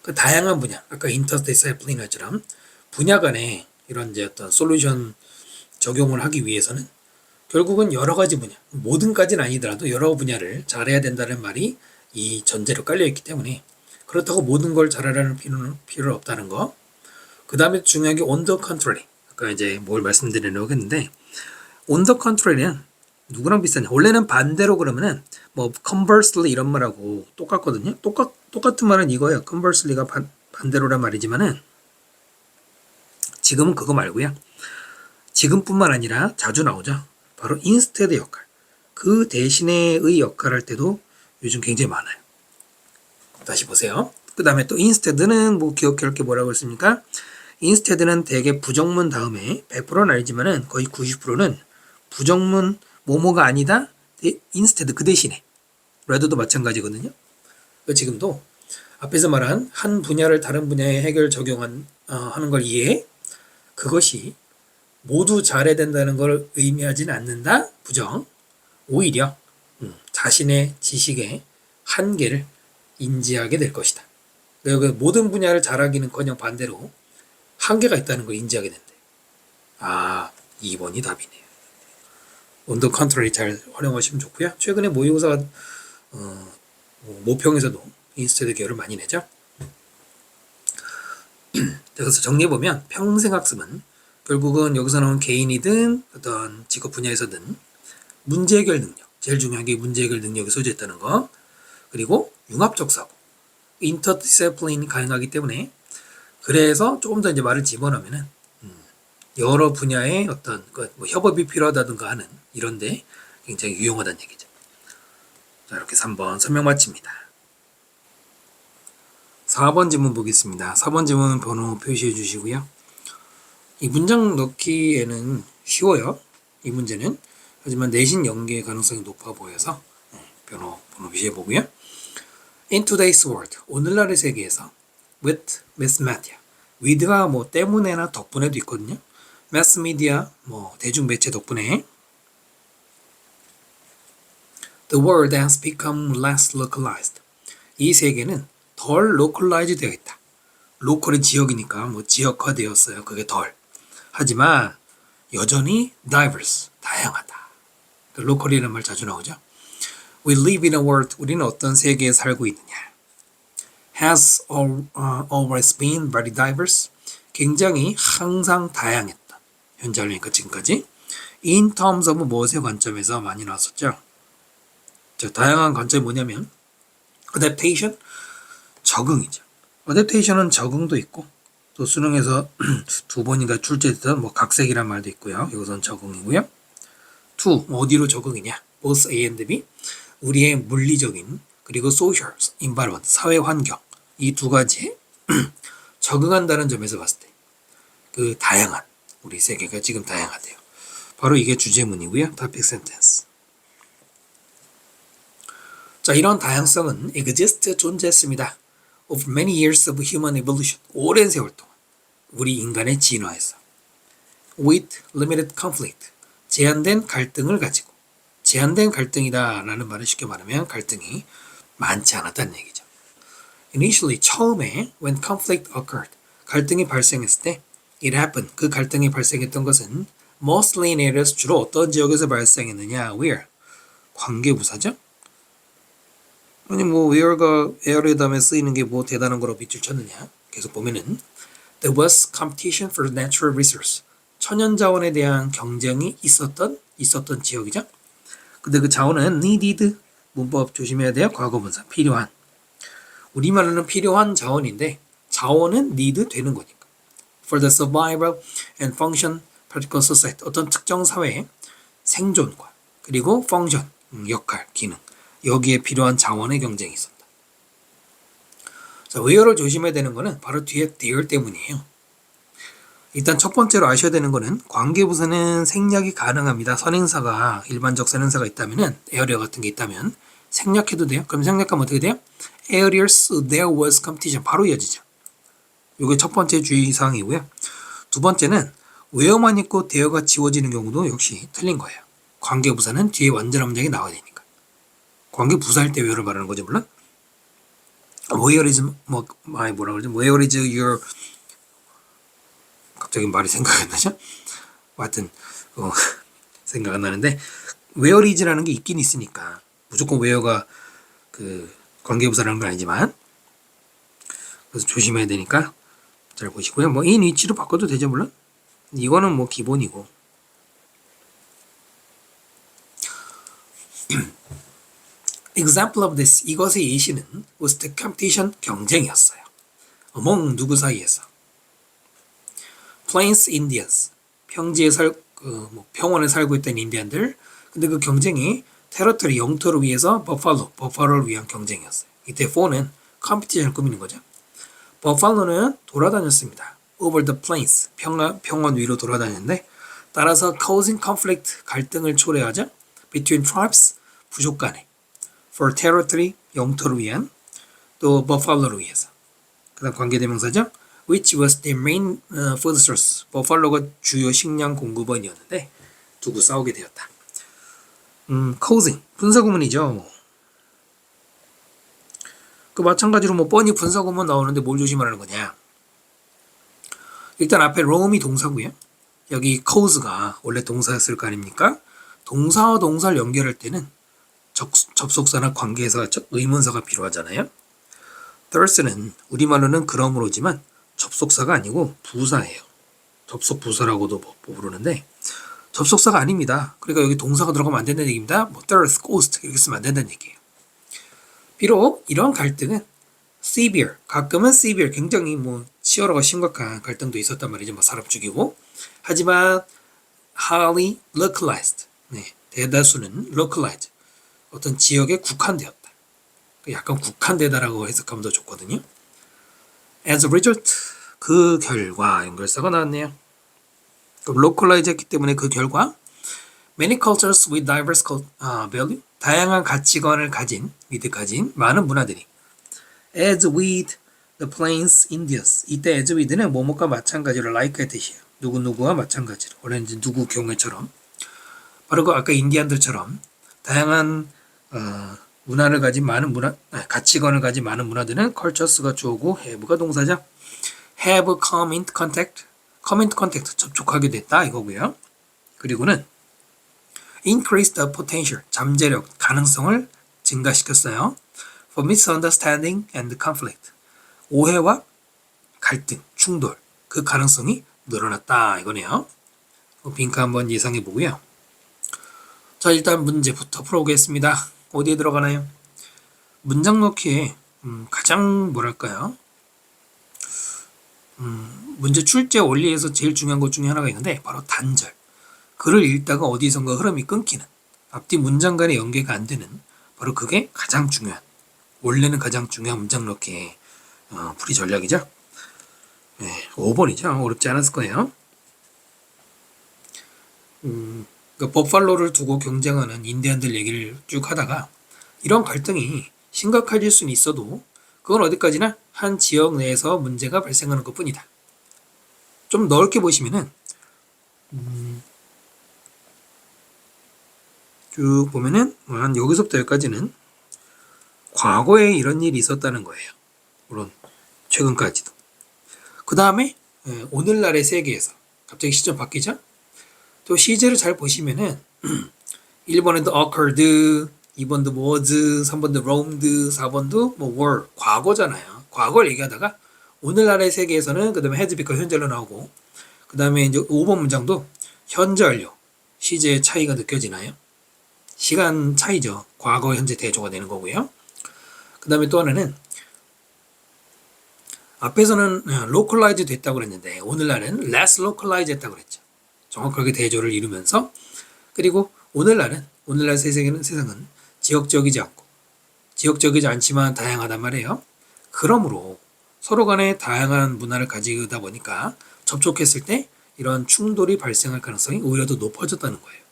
그 다양한 분야 아까 인터스테이스 플래너처럼 분야 간에 이런 이제 어떤 솔루션 적용을 하기 위해서는 결국은 여러 가지 분야, 모든까지는 아니더라도 여러 분야를 잘해야 된다는 말이 이 전제로 깔려있기 때문에 그렇다고 모든 걸 잘하라는 필요는 없다는 거. 그 다음에 중요한 게 on the contrary. 아까 이제 뭘 말씀드리려고 했는데 on the contrary는 누구랑 비슷하냐. 원래는 반대로 그러면은 뭐 conversely 이런 말하고 똑같거든요. 똑같은 말은 이거예요. conversely가 반대로란 말이지만은 지금은 그거 말고요. 지금뿐만 아니라 자주 나오죠. 바로 instead 역할. 그 대신에의 역할을 할 때도 요즘 굉장히 많아요. 다시 보세요. 그 다음에 또 instead는 뭐 기억할 게 뭐라고 했습니까? instead는 대개 부정문 다음에 100%는 아니지만은 거의 90%는 부정문 뭐뭐가 아니다. instead 그 대신에. rather도 마찬가지거든요. 지금도 앞에서 말한 한 분야를 다른 분야에 해결 적용하는 걸 이해해. 그것이 모두 잘해야 된다는 걸 의미하지는 않는다. 부정. 오히려 자신의 지식의 한계를 인지하게 될 것이다. 그리고 모든 분야를 잘하기는커녕 반대로 한계가 있다는 걸 인지하게 된대. 2번이 답이네요. on the contrary 잘 활용하시면 좋고요. 최근에 모의고사 모평에서도 instead 계열을 많이 내죠. 그래서 정리해보면 평생학습은 결국은 여기서 나온 개인이든 어떤 직업 분야에서든 문제 해결 능력, 제일 중요한 게 문제 해결 능력이 소재했다는 거, 그리고 융합적 사고, 인터디시플린이 가능하기 때문에 그래서 조금 더 이제 말을 집어넣으면은 여러 분야의 어떤 뭐 협업이 필요하다든가 하는 이런데 굉장히 유용하다는 얘기죠. 자, 이렇게 3번 설명 마칩니다. 4번 지문 보겠습니다. 4번 지문 번호 표시해 주시고요. 이 문장 넣기에는 쉬워요. 이 문제는. 하지만 내신 연계 가능성이 높아 보여서 번호 표시해 보고요. In today's world, 오늘날의 세계에서 with mass media, with가 뭐 때문에나 덕분에도 있거든요. mass media, 뭐 대중매체 덕분에 the world has become less localized. 이 세계는 덜 localize 되어 있다. 로컬이 지역이니까 뭐 지역화되었어요. 그게 덜. 하지만 여전히 diverse, 다양하다. 로컬이라는 말 자주 나오죠. We live in a world, 우리는 어떤 세계에 살고 있느냐. Has always been very diverse, 굉장히 항상 다양했다. 현재 하려니까 지금까지. In terms of 무엇의 관점에서 많이 나왔었죠. 자, 다양한 관점이 뭐냐면 adaptation, 적응이죠. adaptation은 적응도 있고 또 수능에서 두 번인가 출제됐던 뭐 각색이란 말도 있고요. 이것은 적응이고요. to, 어디로 적응이냐. both A and B, 우리의 물리적인 그리고 social, environment, 사회 환경 이 두 가지에 적응한다는 점에서 봤을 때 그 다양한 우리 세계가 지금 다양하대요. 바로 이게 주제문이고요. topic sentence. 자, 이런 다양성은 exist, 존재했습니다. of many years of human evolution, 오랜 세월 동안 우리 인간의 진화에서 with limited conflict, 제한된 갈등을 가지고 제한된 갈등이다 라는 말을 쉽게 말하면 갈등이 많지 않았다는 얘기죠. Initially, 처음에 when conflict occurred, 갈등이 발생했을 때 it happened, 그 갈등이 발생했던 것은 mostly in areas, 주로 어떤 지역에서 발생했느냐. where, 관계부사죠. 아니 뭐 where가 are에 다음에 쓰이는 게 뭐 대단한 거라고 밑줄 쳤느냐. 계속 보면은 there was competition for natural resource, 천연자원에 대한 경쟁이 있었던 지역이죠. 근데 그 자원은 needed, 문법 조심해야 돼요. 과거분사, 필요한. 우리말로는 필요한 자원인데 자원은 need 되는 거니까. For the survival and function particular society, 어떤 특정 사회의 생존과 그리고 function, 역할, 기능, 여기에 필요한 자원의 경쟁이 있었다. 자, where를 조심해야 되는 거는 바로 뒤에 there 때문이에요. 일단 첫 번째로 아셔야 되는 거는 관계부사는 생략이 가능합니다. 선행사가 일반적 선행사가 있다면은 area 같은 게 있다면 생략해도 돼요. 그럼 생략하면 어떻게 돼요? Areas there was competition, 바로 이어지죠. 이게 첫 번째 주의사항이고요. 두 번째는 where만 있고 there가 지워지는 경우도 역시 틀린 거예요. 관계부사는 뒤에 완전한 문장이 나와야 되니까. 관계부사할 때 where를 말하는 거죠, 물론. Where is 뭐라 그러지? Where is your, 갑자기 말이 생각이 안 나죠? 하여튼 생각 안 나는데 where is라는 게 있긴 있으니까 무조건 where가 그 관계부사라는 건 아니지만 그래서 조심해야 되니까 잘 보시고요. 뭐 in which로 바꿔도 되죠 물론. 이거는 뭐 기본이고. Example of this 이것의 예시는 was the competition 경쟁이었어요. among 누구 사이에서 Plains Indians 평지에 평원에 살고 있던 인디언들. 근데 그 경쟁이 테러토리 영토를 위해서 버팔로를 위한 경쟁이었어요. 이때 for는 컴피티션을 꾸미는 거죠. 버팔로는 돌아다녔습니다. over the plains 평원 위로 돌아다녔는데 따라서 causing conflict 갈등을 초래하죠. between tribes 부족 간에 for territory 영토를 위한 또 버팔로를 위해서. 그다음 관계대명사죠. which was their main food source. 버팔로가 주요 식량 공급원이었는데 두고 싸우게 되었다. causing 분사구문이죠. 그 마찬가지로 뭐 뻔히 분사구문 나오는데 뭘 조심하라는 거냐. 일단 앞에 roam이 동사고요. 여기 cause가 원래 동사였을 거 아닙니까? 동사와 동사를 연결할 때는 접속사나 관계에서 의문사가 필요하잖아요. thirst는 우리말로는 그러므로지만 접속사가 아니고 부사예요. 접속 부사라고도 부르는데 접속사가 아닙니다. 그러니까 여기 동사가 들어가면 안 된다는 얘기입니다. 뭐 thirst, ghost 이렇게 쓰면 안 된다는 얘기예요. 비록 이런 갈등은 severe, 가끔은 severe, 굉장히 뭐 치열하고 심각한 갈등도 있었단 말이죠. 뭐 사람 죽이고. 하지만 highly localized, 대다수는 localized, 어떤 지역에 국한되었다. 약간 국한되다라고 해석하면 더 좋거든요. As a result, 그 결과 연결사가 나왔네요. localize 했기 때문에 그 결과 many cultures with diverse value, 다양한 가치관을 가진 많은 문화들이 as with the plains Indians, 이때 as with는 뭐뭐과 마찬가지로 like의 뜻이에요. 누구누구와 마찬가지로. 원래는 이제 누구 경우처럼 바로 그 아까 인디안들처럼 다양한 문화를 가진 가치관을 가진 많은 문화들은 cultures가 주어고 have가 동사죠. have come into contact, 접촉하게 됐다 이거고요. 그리고는 increase the potential, 잠재력, 가능성을 증가시켰어요. for misunderstanding and conflict, 오해와 갈등, 충돌, 그 가능성이 늘어났다 이거네요. 빙크 한번 예상해 보고요. 자, 일단 문제부터 풀어보겠습니다. 어디에 들어가나요? 문장 넣기에 가장 뭐랄까요? 문제 출제 원리에서 제일 중요한 것 중에 하나가 있는데 바로 단절. 글을 읽다가 어디선가 흐름이 끊기는, 앞뒤 문장 간의 연계가 안 되는, 바로 그게 가장 중요한, 원래는 가장 중요한 문장 넣기의 풀이 전략이죠. 5번이죠. 어렵지 않았을 거예요. 그러니까 버팔로를 두고 경쟁하는 인디안들 얘기를 쭉 하다가 이런 갈등이 심각해질 수는 있어도 그건 어디까지나 한 지역 내에서 문제가 발생하는 것뿐이다. 좀 넓게 보시면은 쭉 보면은 한 여기서부터 여기까지는 과거에 이런 일이 있었다는 거예요. 물론 최근까지도. 그 다음에 오늘날의 세계에서 갑자기 시점 바뀌죠? 또 시제를 잘 보시면은 1번에도 occurred, 2번도 was, 3번도 roamed, 4번도 뭐 were, 과거잖아요. 과거를 얘기하다가 오늘날의 세계에서는 그 다음에 has become 현재로 나오고 그 다음에 이제 5번 문장도 현재 완료, 시제의 차이가 느껴지나요? 시간 차이죠. 과거, 현재 대조가 되는 거고요. 그 다음에 또 하나는 앞에서는 localize 됐다고 그랬는데 오늘날은 less localize 했다고 그랬죠. 정확하게 대조를 이루면서 그리고 오늘날 세상은 지역적이지 않고 지역적이지 않지만 다양하단 말이에요. 그러므로 서로 간에 다양한 문화를 가지다 보니까 접촉했을 때 이런 충돌이 발생할 가능성이 오히려 더 높아졌다는 거예요.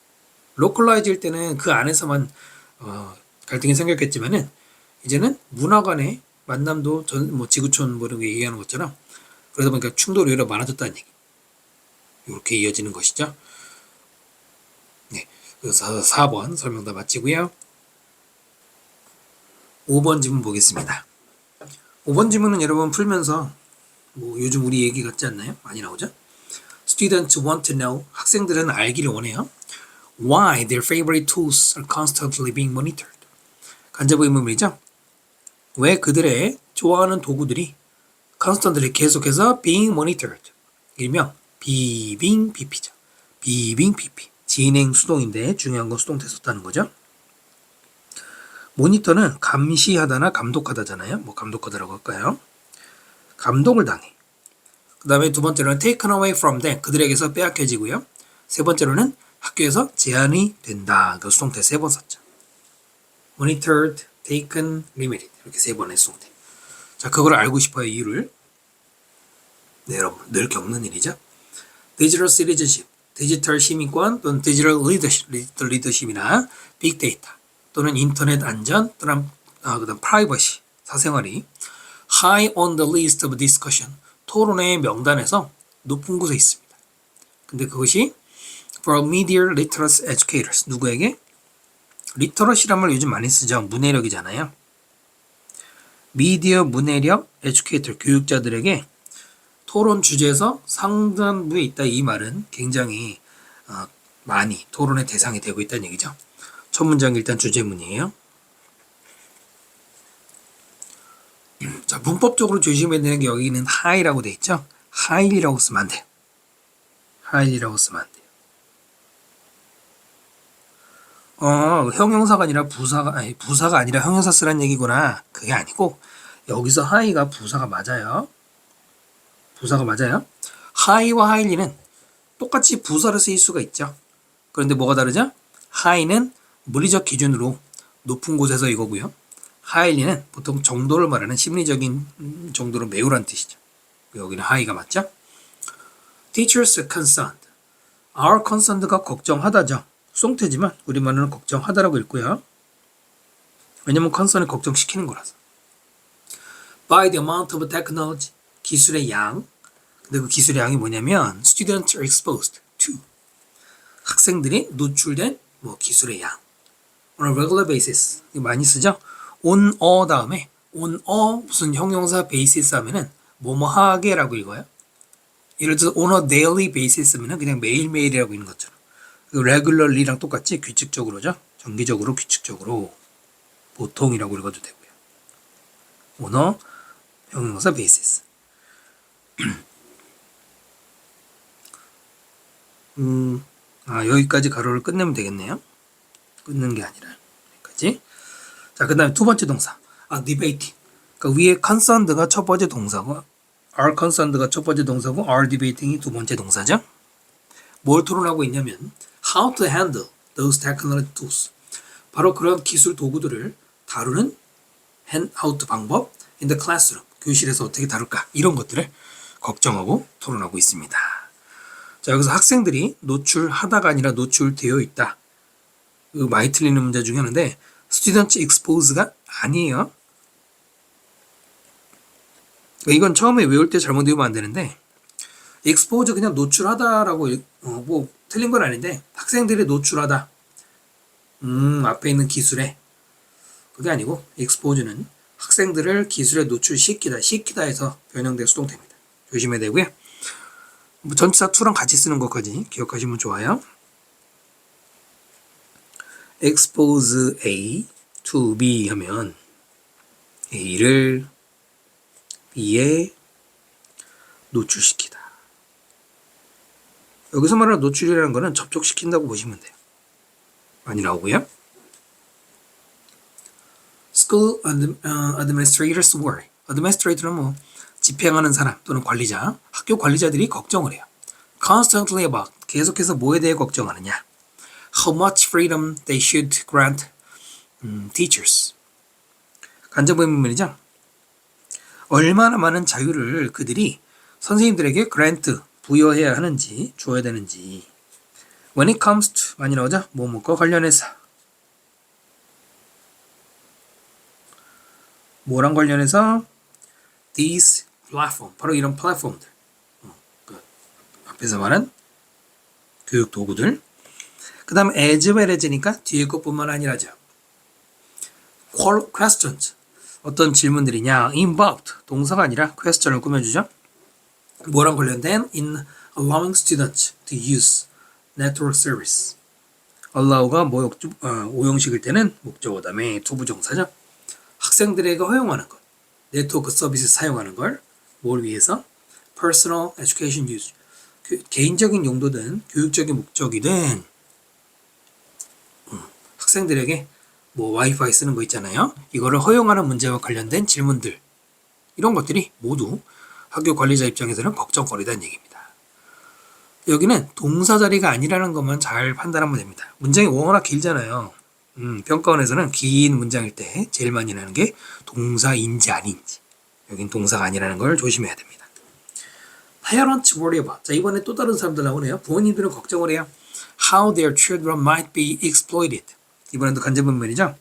로컬라이즈일 때는 그 안에서만 갈등이 생겼겠지만은 이제는 문화 간의 만남도 지구촌 뭐 이런 게 얘기하는 것처럼 그러다 보니까 충돌이 오히려 많아졌다는 얘기. 이렇게 이어지는 것이죠. 네, 그래서 4번 설명 다 마치고요. 5번 지문 보겠습니다. 5번 지문은 여러분 풀면서 뭐 요즘 우리 얘기 같지 않나요? 많이 나오죠? Students want to know. 학생들은 알기를 원해요. Why their favorite tools are constantly being monitored. 간접 의문문이죠. 왜 그들의 좋아하는 도구들이 constantly 계속해서 being monitored. 일명 비빙 BP죠. 비빙 BP. 진행 수동인데 중요한 건 수동태 썼다는 거죠. 모니터는 감시하다나 감독하다잖아요. 뭐 감독하다라고 할까요? 감독을 당해. 그 다음에 두 번째로는 taken away from them. 그들에게서 빼앗겨지고요. 세 번째로는 학교에서 제한이 된다. 그 수동태 세 번 썼죠. monitored, taken, limited. 이렇게 세 번의 수동태. 자, 그걸 알고 싶어요. 이유를. 네, 여러분. 늘 겪는 일이죠. 디지털 시티즌십, 디지털 시민권 또는 디지털 리더십이나 빅데이터 또는 인터넷 안전 또는 그다음 프라이버시, 사생활이 high on the list of discussion, 토론의 명단에서 높은 곳에 있습니다. 근데 그것이 for media literacy educators, 누구에게? 리터러시란 말 요즘 많이 쓰죠. 문해력이잖아요. 미디어 문해력 에듀케이터, 교육자들에게 토론 주제에서 상단부에 있다. 이 말은 굉장히 많이 토론의 대상이 되고 있다는 얘기죠. 첫 문장 일단 주제문이에요. 자, 문법적으로 조심해야 되는 게 여기는 high라고 돼 있죠. highly라고 쓰면 안 돼요. highly라고 쓰면 안 돼요. 형용사가 아니라 부사가 아니라 형용사 쓰란 얘기구나. 그게 아니고 여기서 high가 부사가 맞아요. 부사가 맞아요. high와 highly는 똑같이 부사로 쓰일 수가 있죠. 그런데 뭐가 다르죠? high는 물리적 기준으로 높은 곳에서 이거고요. highly는 보통 정도를 말하는 심리적인 정도로 매우란 뜻이죠. 여기는 high가 맞죠? Teachers are concerned. Are concerned가 걱정하다죠. 수동태지만 우리말로는 걱정하다라고 읽고요. 왜냐면 concern을 걱정시키는 거라서. By the amount of technology. 기술의 양. 근데 그 기술의 양이 뭐냐면 students are exposed to. 학생들이 노출된 기술의 양. On a regular basis. 이거 많이 쓰죠? on a 다음에 on a 무슨 형용사 basis 하면은 뭐뭐 하게라고 읽어요. 예를 들어서 on a daily basis 하면은 그냥 매일매일이라고 읽는 것처럼. regularly랑 똑같이 규칙적으로죠. 정기적으로 규칙적으로 보통이라고 읽어도 되고요. on a 형용사 basis. 여기까지 가로를 끝내면 되겠네요. 끊는 게 아니라 여기까지. 자, 그 다음에 두 번째 동사. debating. 그러니까 위에 concerned가 첫 번째 동사고 are concerned가 첫 번째 동사고 are debating이 두 번째 동사죠. 뭘 토론하고 있냐면 how to handle those technology tools. 바로 그런 기술 도구들을 다루는 hand-out 방법 in the classroom. 교실에서 어떻게 다룰까? 이런 것들을 걱정하고 토론하고 있습니다. 자, 여기서 학생들이 노출하다가 아니라 노출되어 있다. 많이 틀리는 문제 중에 하나인데 students expose가 아니에요. 이건 처음에 외울 때 잘못 외우면 안 되는데 expose 그냥 노출하다라고 틀린 건 아닌데 학생들이 노출하다. 앞에 있는 기술에 그게 아니고 expose는 학생들을 기술에 시키다 해서 변형된 수동태입니다. 조심해야 되고요. 전치사 to랑 같이 쓰는 것까지 기억하시면 좋아요. expose A to B 하면 A를 B에 노출시키다. 여기서 말하는 노출이라는 거는 접촉시킨다고 보시면 돼요. 많이 나오고요. School administrators worry. administrator는 집행하는 사람 또는 관리자, 학교 관리자들이 걱정을 해요. Constantly about. 계속해서 뭐에 대해 걱정하느냐. How much freedom they should grant teachers. 간접 의문문이죠. 얼마나 많은 자유를 그들이 선생님들에게 grant, 부여해야 하는지, 주어야 되는지. When it comes to, 많이 나오죠? 뭐뭐과 관련해서. 뭐랑 관련해서? These platform, 바로 이런 플랫폼들. 앞에서 말한 교육 도구들. 그 다음 as well as니까 뒤에 것뿐만 아니라죠. questions, 어떤 질문들이냐. involved, 동사가 아니라 question을 꾸며주죠. 뭐랑 관련된? in allowing students to use network service. allow가 오형식일 때는 목적어 다음에 투부정사죠. 학생들에게 허용하는 것. 네트워크 서비스 사용하는 걸 뭘 위해서? personal education use. 개인적인 용도든 교육적인 목적이든 학생들에게 뭐 와이파이 쓰는 거 있잖아요. 이거를 허용하는 문제와 관련된 질문들 이런 것들이 모두 학교 관리자 입장에서는 걱정거리다는 얘기입니다. 여기는 동사 자리가 아니라는 것만 잘 판단하면 됩니다. 문장이 워낙 길잖아요. 평가원에서는 긴 문장일 때 제일 많이 나는 게 동사인지 아닌지. 여긴 동사가 아니라는 걸 조심해야 됩니다. Parents worry about. 자, 이번에 또 다른 사람들 나오네요. 부모님들은 걱정을 해요. How their children might be exploited. 이번에도 간접문면이죠.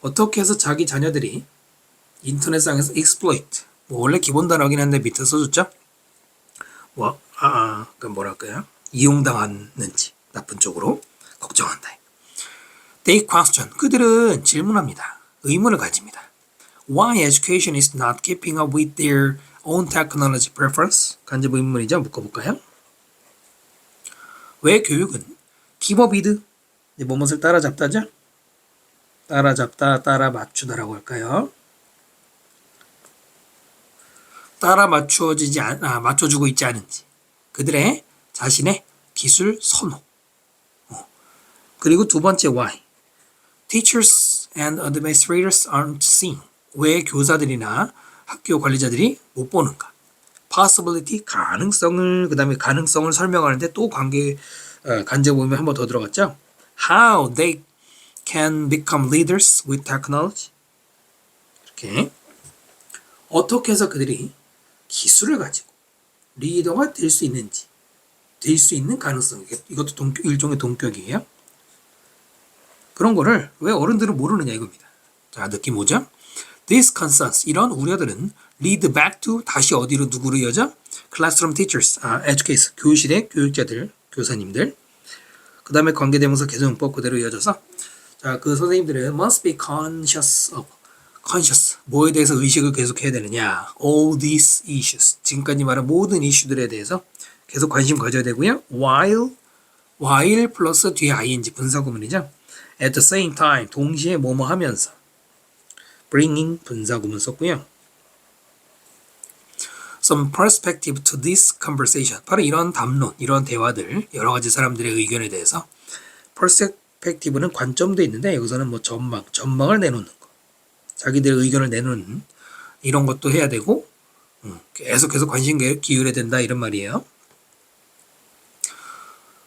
어떻게 해서 자기 자녀들이 인터넷상에서 exploit. 뭐 원래 기본 단어긴 한데 밑에 써줬죠. 그 뭐랄까요? 이용당하는지 나쁜 쪽으로 걱정한다. They question. 그들은 질문합니다. 의문을 가집니다. Why education is not keeping up with their own technology preference? 간접 의문이죠. 묶어볼까요? 왜 교육은 keep up with 뭐뭇을 따라잡다죠? 따라잡다, 따라 맞추다라고 할까요? 따라 맞춰주고 있지 않은지. 그들의 자신의 기술 선호. 그리고 두 번째 why. Teachers and administrators aren't seeing. 왜 교사들이나 학교 관리자들이 못 보는가? Possibility, 가능성을, 그 다음에 가능성을 설명하는데 또 간접 의미 한 번 더 들어갔죠? How they can become leaders with technology. 이렇게. 어떻게 해서 그들이 기술을 가지고 리더가 될 수 있는지, 될 수 있는 가능성. 이것도 일종의 동격이에요. 그런 거를 왜 어른들은 모르느냐 이겁니다. 자, 느낌 오죠? These concerns, 이런 우려들은 lead back to, 다시 어디로 누구로 이어져? Classroom teachers, educators, 교실의 교육자들, 교사님들. 그 다음에 관계대명사 개정법 그대로 이어져서 자, 그 선생님들은 must be conscious of, 뭐에 대해서 의식을 계속 해야 되느냐? All these issues, 지금까지 말한 모든 이슈들에 대해서 계속 관심 가져야 되고요. while 플러스 뒤에 ing 분사구문이죠. At the same time, 동시에 뭐뭐 하면서. bringing 분사구문 썼고요. Some perspective to this conversation. 바로 이런 담론, 이런 대화들, 여러 가지 사람들의 의견에 대해서 perspective는 관점도 있는데 여기서는 뭐 전망을 내놓는 거. 자기들의 의견을 내놓는 이런 것도 해야 되고 계속해서 관심 기울여야 된다 이런 말이에요.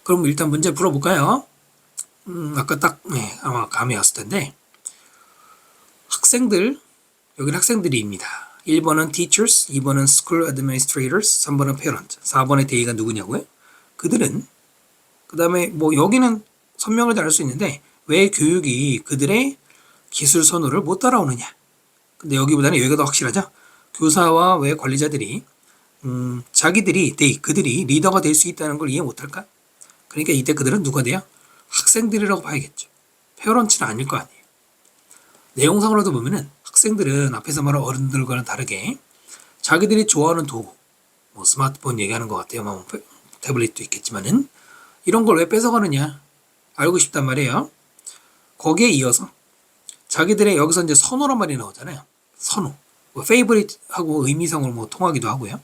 그럼 일단 문제 풀어볼까요? 아까 아마 감이 왔을 텐데 학생들, 여기는 학생들입니다. 1번은 teachers, 2번은 school administrators, 3번은 parents, 4번의 대의가 누구냐고요? 그들은, 그 다음에 뭐 여기는 선명을 다룰 수 있는데 왜 교육이 그들의 기술 선호를 못 따라오느냐? 근데 여기보다는 여기가 더 확실하죠? 교사와 왜 관리자들이 그들이 리더가 될 수 있다는 걸 이해 못할까? 그러니까 이때 그들은 누가 돼요? 학생들이라고 봐야겠죠. 페어런츠는 아닐 거 아니에요. 내용상으로도 보면은 학생들은 앞에서 말한 어른들과는 다르게 자기들이 좋아하는 도구, 뭐 스마트폰 얘기하는 것 같아요. 뭐 태블릿도 있겠지만은 이런 걸 왜 뺏어가느냐 알고 싶단 말이에요. 거기에 이어서 자기들의 여기서 이제 선호란 말이 나오잖아요. 선호, 뭐 favorite하고 의미상으로 뭐 통하기도 하고요.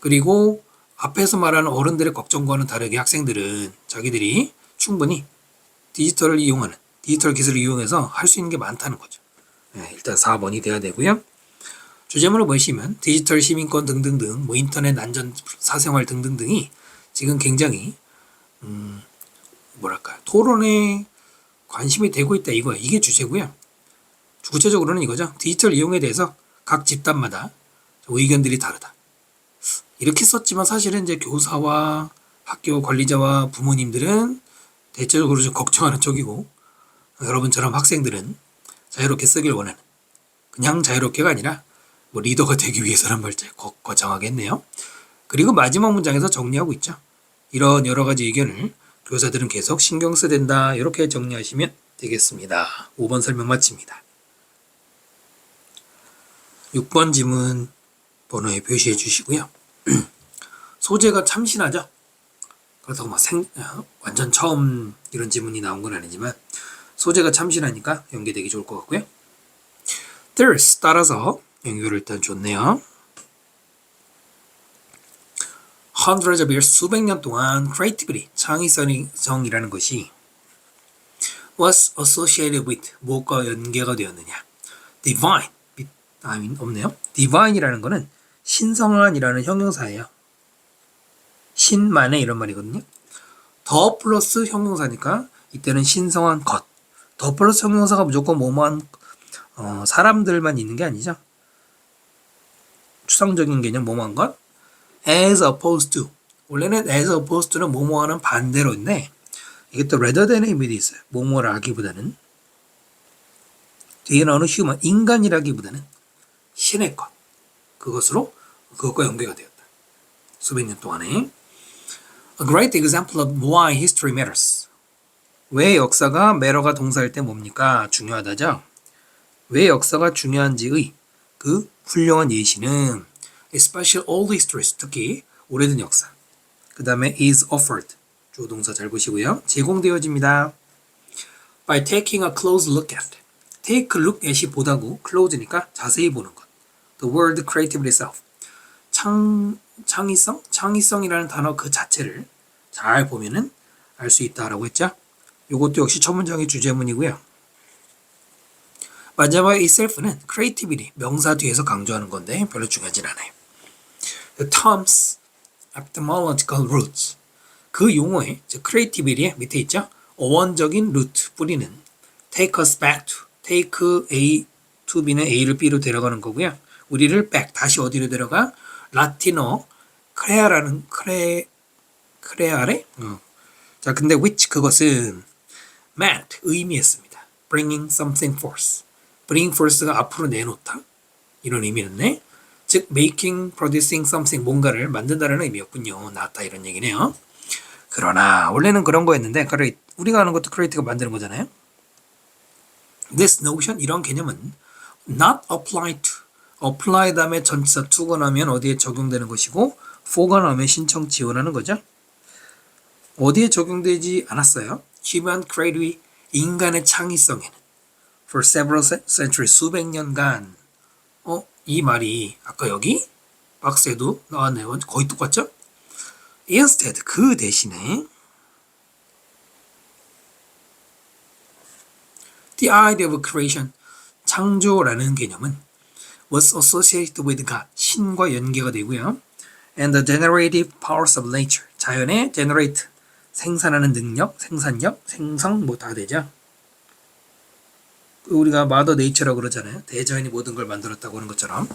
그리고 앞에서 말하는 어른들의 걱정과는 다르게 학생들은 자기들이 충분히 디지털 기술을 이용해서 할 수 있는 게 많다는 거죠. 네, 일단 4번이 돼야 되고요. 주제문을 보시면 디지털 시민권 등등등, 뭐 인터넷 안전 사생활 등등등이 지금 굉장히 토론에 관심이 되고 있다 이거예요. 이게 주제고요. 구체적으로는 이거죠. 디지털 이용에 대해서 각 집단마다 의견들이 다르다. 이렇게 썼지만 사실은 이제 교사와 학교 관리자와 부모님들은 대체적으로 좀 걱정하는 쪽이고 여러분처럼 학생들은 자유롭게 쓰길 원하는 그냥 자유롭게가 아니라 뭐 리더가 되기 위해서란 말이죠. 거창하겠네요. 그리고 마지막 문장에서 정리하고 있죠. 이런 여러 가지 의견을 교사들은 계속 신경 써야 된다. 이렇게 정리하시면 되겠습니다. 5번 설명 마칩니다. 6번 지문 번호에 표시해 주시고요. 소재가 참신하죠. 그렇다고 막 완전 처음 이런 지문이 나온 건 아니지만 소재가 참신하니까 연계되기 좋을 것 같고요. There's 따라서 연결을 일단 줬네요. Hundreds of years 수백 년 동안 creativity 창의성이라는 것이 was associated with 무엇과 연계가 되었느냐. divine 없네요. divine이라는 거는 신성한이라는 형용사예요. 신만의 이런 말이거든요. 더 플러스 형용사니까 이때는 신성한 것. 더 플러스 형용사가 무조건 뭐뭐한 사람들만 있는 게 아니죠. 추상적인 개념 뭐뭐한 것. as opposed to. 원래는 as opposed to는 뭐뭐하는 반대로인데 이게 또 rather than의 의미도 있어요. 뭐뭐라기보다는 뒤에 나오는 human, 인간이라기보다는 신의 것. 그것과 연계가 되었다. 수백 년 동안에. A great example of why history matters. 왜 역사가 matter가 동사일 때 뭡니까? 중요하다죠? 왜 역사가 중요한지의 그 훌륭한 예시는 especially old histories, 특히 오래된 역사. 그 다음에 is offered. 주어동사 잘 보시고요. 제공되어집니다. By taking a close look at. Take a look at이 보다고 close니까 자세히 보는 것. The word creativity itself. 창의성이라는 단어 그 자체를 잘 보면은 알 수 있다라고 했죠. 이것도 역시 첫 문장의 주제문이고요. 마지막 itself는 creativity 명사 뒤에서 강조하는 건데 별로 중요하진 않아요. The term's etymological roots. 그 용어의 creativity의 밑에 있죠. 어원적인 루트 뿌리는 take us back to. take A to B는 A를 B로 데려가는 거고요. 우리를 back 다시 어디로 데려가? 라틴어 크레아레? 자, 근데 which 그것은 meant 의미했습니다. bringing something forth. bring forth가 앞으로 내놓다 이런 의미였네. 즉 making, producing something 뭔가를 만든다는 의미였군요. 나왔다 이런 얘기네요. 그러나 원래는 그런 거였는데 우리가 하는 것도 create가 만드는 거잖아요. This notion 이런 개념은 not apply to apply 다음에 전치사 to가 나오면 어디에 적용되는 것이고 for가 나오면 신청 지원하는 거죠. 어디에 적용되지 않았어요. Human creativity 인간의 창의성에는 for several centuries 수백 년간 이 말이 아까 여기 박스에도 나왔네요. 거의 똑같죠? Instead 그 대신에 The idea of creation 창조라는 개념은 was associated with God 신과 연계가 되고요. And the generative powers of nature 자연의 generate 생산하는 능력, 생산력, 생성 뭐 다 되죠. 우리가 mother nature라고 그러잖아요. 대자연이 모든 걸 만들었다고 하는 것처럼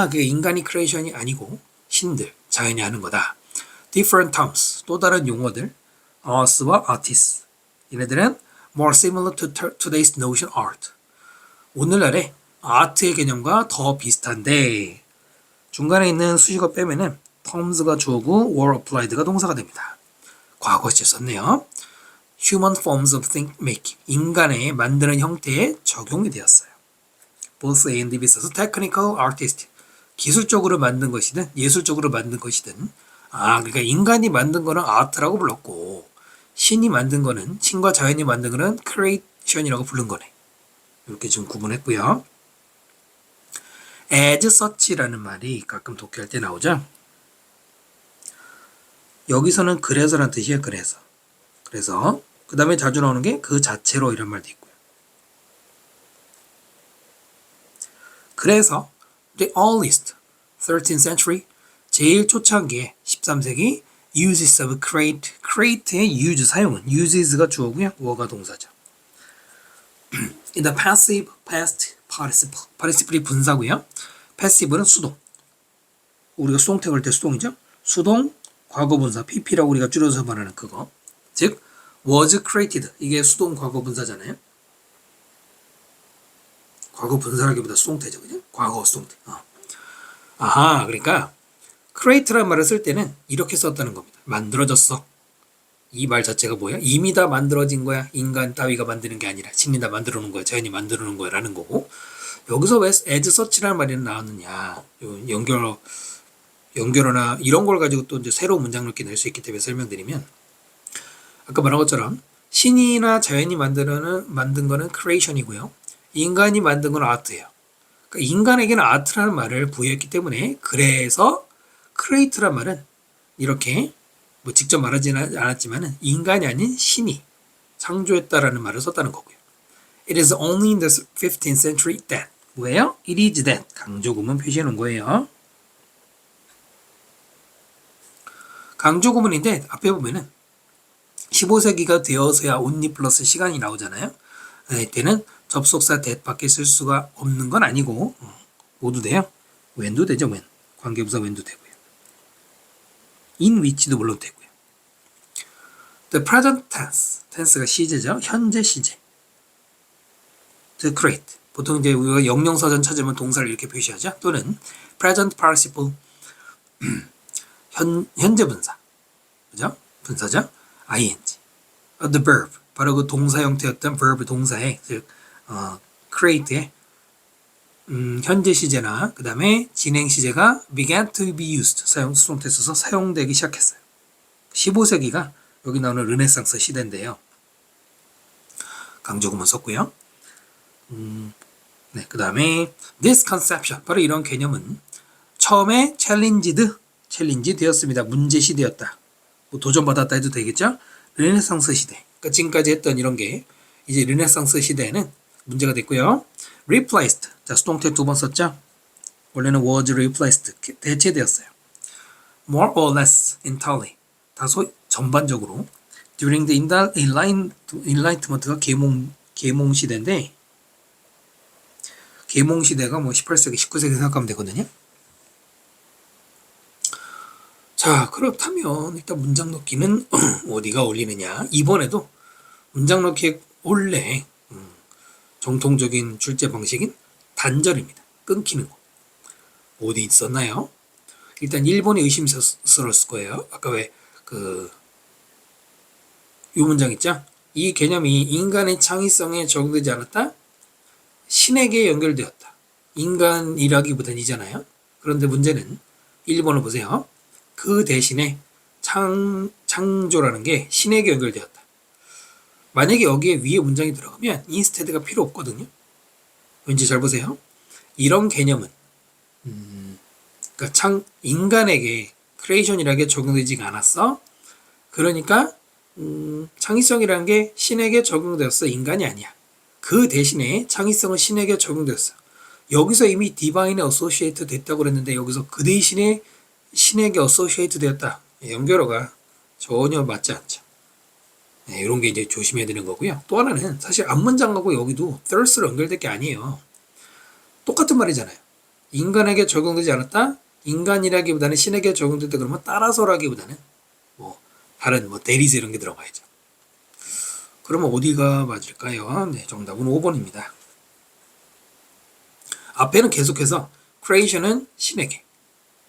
그게 인간이 크리에이션이 아니고 신들, 자연이 하는 거다. Different terms 또 다른 용어들 arts와 artists 얘네들은 more similar to today's notion art 오늘날의 아트의 개념과 더 비슷한데 중간에 있는 수식어 빼면은 terms가 주어고 were applied가 동사가 됩니다. 과거 시제 썼네요. Human forms of think making 인간의 만드는 형태에 적용이 되었어요. Both A and B 써서 technical artist 기술적으로 만든 것이든 예술적으로 만든 것이든 그러니까 인간이 만든 거는 아트라고 불렀고 신이 만든 거는 신과 자연이 만든 거는 creation이라고 부른 거네. 이렇게 지금 구분했고요. as such라는 말이 가끔 독해할 때 나오죠. 여기서는 그래서라는 뜻이에요. 그래서 그 다음에 자주 나오는 게 그 자체로 이런 말도 있고요. 그래서 the earliest 13th century 제일 초창기에 13세기 uses of create의 use 사용은 uses가 주어고요. were가 동사죠. in the passive past participle participle이 분사고요. passive는 수동. 우리가 수동태 할 때 수동이죠. 수동 과거 분사 pp라고 우리가 줄여서 말하는 그거. 즉 was created 이게 수동 과거 분사잖아요. 과거 분사라기보다 수동태죠. 그죠? 과거 수동태. 그러니까 create라는 말을 쓸 때는 이렇게 썼다는 겁니다. 만들어졌어. 이 말 자체가 뭐야? 이미 다 만들어진 거야. 인간 따위가 만드는 게 아니라 신이 다 만들어 놓은 거야. 자연이 만들어 놓은 거야. 라는 거고 여기서 왜 as such라는 말이 나왔느냐 연결 연결어나 이런 걸 가지고 또 이제 새로운 문장 넣기 낼 수 있기 때문에 설명드리면 아까 말한 것처럼 신이나 자연이 만든 거는 크리에이션이고요. 인간이 만든 건 아트예요. 그러니까 인간에게는 아트라는 말을 부여했기 때문에 그래서 크리에이트란 말은 이렇게 뭐 직접 말하지는 않았지만 인간이 아닌 신이 창조했다라는 말을 썼다는 거고요. It is only in the 15th century that 뭐예요? It is that 강조구문 표시해 놓은 거예요. 강조구문인데 앞에 보면은 15세기가 되어서야 only 플러스 시간이 나오잖아요. 이때는 접속사 that 밖에 쓸 수가 없는 건 아니고 모두 돼요. when도 되죠. when. 관계부사 when도 되고요. in which도 물론 되고요. The present tense. tense가 시제죠. 현재 시제. The create. 보통 이제 우리가 영영사전 찾으면 동사를 이렇게 표시하죠. 또는 present participle. 현재 분사. 그죠? 분사죠. ing. The verb. 바로 그 동사 형태였던 verb 동사의 즉 create의 현재 시제나 그 다음에 진행 시제가 began to be used. 수동태 써서 사용되기 시작했어요. 15세기가 여기 나오는 르네상스 시대인데요. 강조구문 썼고요. 네, 그 다음에 this conception, 바로 이런 개념은 처음에 챌린지 되었습니다. 문제시 되었다. 뭐 도전받았다 해도 되겠죠? 르네상스 시대. 그러니까 지금까지 했던 이런 게 이제 르네상스 시대에는 문제가 됐고요. replaced. 자, 수동태 두 번 썼죠? 원래는 was replaced. 대체되었어요. more or less entirely. 다소 전반적으로 during the enlightenment가 계몽 시대인데 계몽 시대가 뭐 18세기, 19세기 생각하면 되거든요. 자, 그렇다면 일단 문장 넣기는 어디가 어울리느냐? 이번에도 문장 넣기의 원래 정통적인 출제 방식인 단절입니다. 끊기는 거. 어디 있었나요? 일단 1번이 의심스러웠을 거예요. 아까 왜 이 문장 있죠? 이 개념이 인간의 창의성에 적용되지 않았다? 신에게 연결되었다. 인간이라기보단 이잖아요. 그런데 문제는 1번을 보세요. 그 대신에 창조라는 게 신에게 연결되었다. 만약에 여기에 위에 문장이 들어가면 instead가 필요 없거든요. 왠지 잘 보세요. 이런 개념은 그러니까 인간에게 크리에이션이라게 적용되지가 않았어. 그러니까 창의성이라는 게 신에게 적용되었어. 인간이 아니야. 그 대신에 창의성은 신에게 적용되었어. 여기서 이미 디바인에 어소시에이트 됐다고 그랬는데 여기서 그 대신에 신에게 어소시에이트 되었다. 연결어가 전혀 맞지 않죠. 네, 이런 게 이제 조심해야 되는 거고요. 또 하나는 사실 앞문장하고 여기도 thirs로 연결될 게 아니에요. 똑같은 말이잖아요. 인간에게 적용되지 않았다. 인간이라기보다는 신에게 적용됐다 그러면 따라서라기보다는 뭐 다른 뭐 대리세 이런 게 들어가야죠. 그러면 어디가 맞을까요? 네, 정답은 5번입니다. 앞에는 계속해서 creation은 신에게.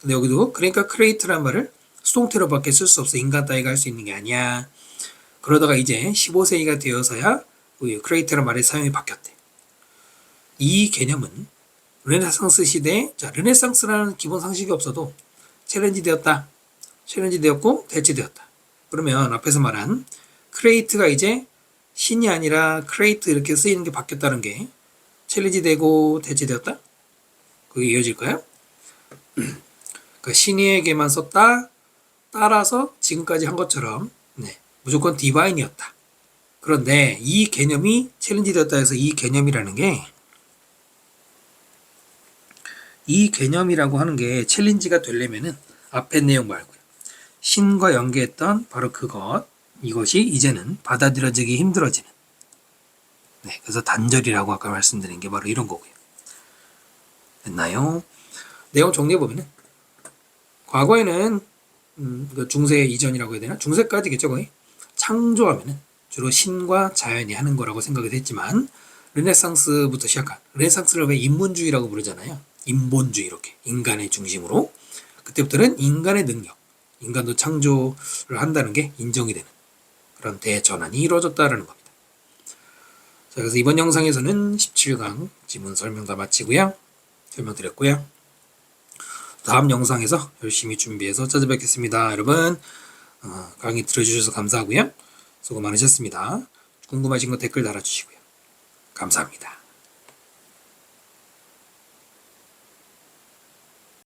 근데 여기도 그러니까 create란 말을 수동태로밖에 쓸 수 없어. 인간 따위가 할 수 있는 게 아니야. 그러다가 이제 15세기가 되어서야 create란 말의 사용이 바뀌었대. 이 개념은 르네상스 시대에 르네상스라는 기본 상식이 없어도 챌린지 되었다. 챌린지 되었고 대체되었다. 그러면 앞에서 말한 create가 이제 신이 아니라 create 이렇게 쓰이는 게 바뀌었다는 게 챌린지 되고 대체되었다? 그게 이어질까요? 그러니까 신에게만 썼다. 따라서 지금까지 한 것처럼 무조건 디바인이었다. 그런데 이 개념이 챌린지 되었다 해서 이 개념이라는 게 이 개념이라고 하는 게 챌린지가 되려면은 앞에 내용 말고요. 신과 연계했던 바로 이것이 이제는 받아들여지기 힘들어지는. 네, 그래서 단절이라고 아까 말씀드린 게 바로 이런 거고요. 됐나요? 내용 정리해보면은 과거에는 중세 이전이라고 해야 되나? 중세까지겠죠 거의. 창조하면은 주로 신과 자연이 하는 거라고 생각이 됐지만 르네상스부터 시작한 르네상스를 왜 인문주의라고 부르잖아요. 인본주의 이렇게 인간의 중심으로 그때부터는 인간의 능력, 인간도 창조를 한다는 게 인정이 되는 그런 대전환이 이루어졌다라는 겁니다. 자, 그래서 이번 영상에서는 17강 지문 설명 다 마치고요. 설명드렸고요. 다음 영상에서 열심히 준비해서 찾아뵙겠습니다. 여러분 강의 들어주셔서 감사하고요. 수고 많으셨습니다. 궁금하신 거 댓글 달아주시고요. 감사합니다.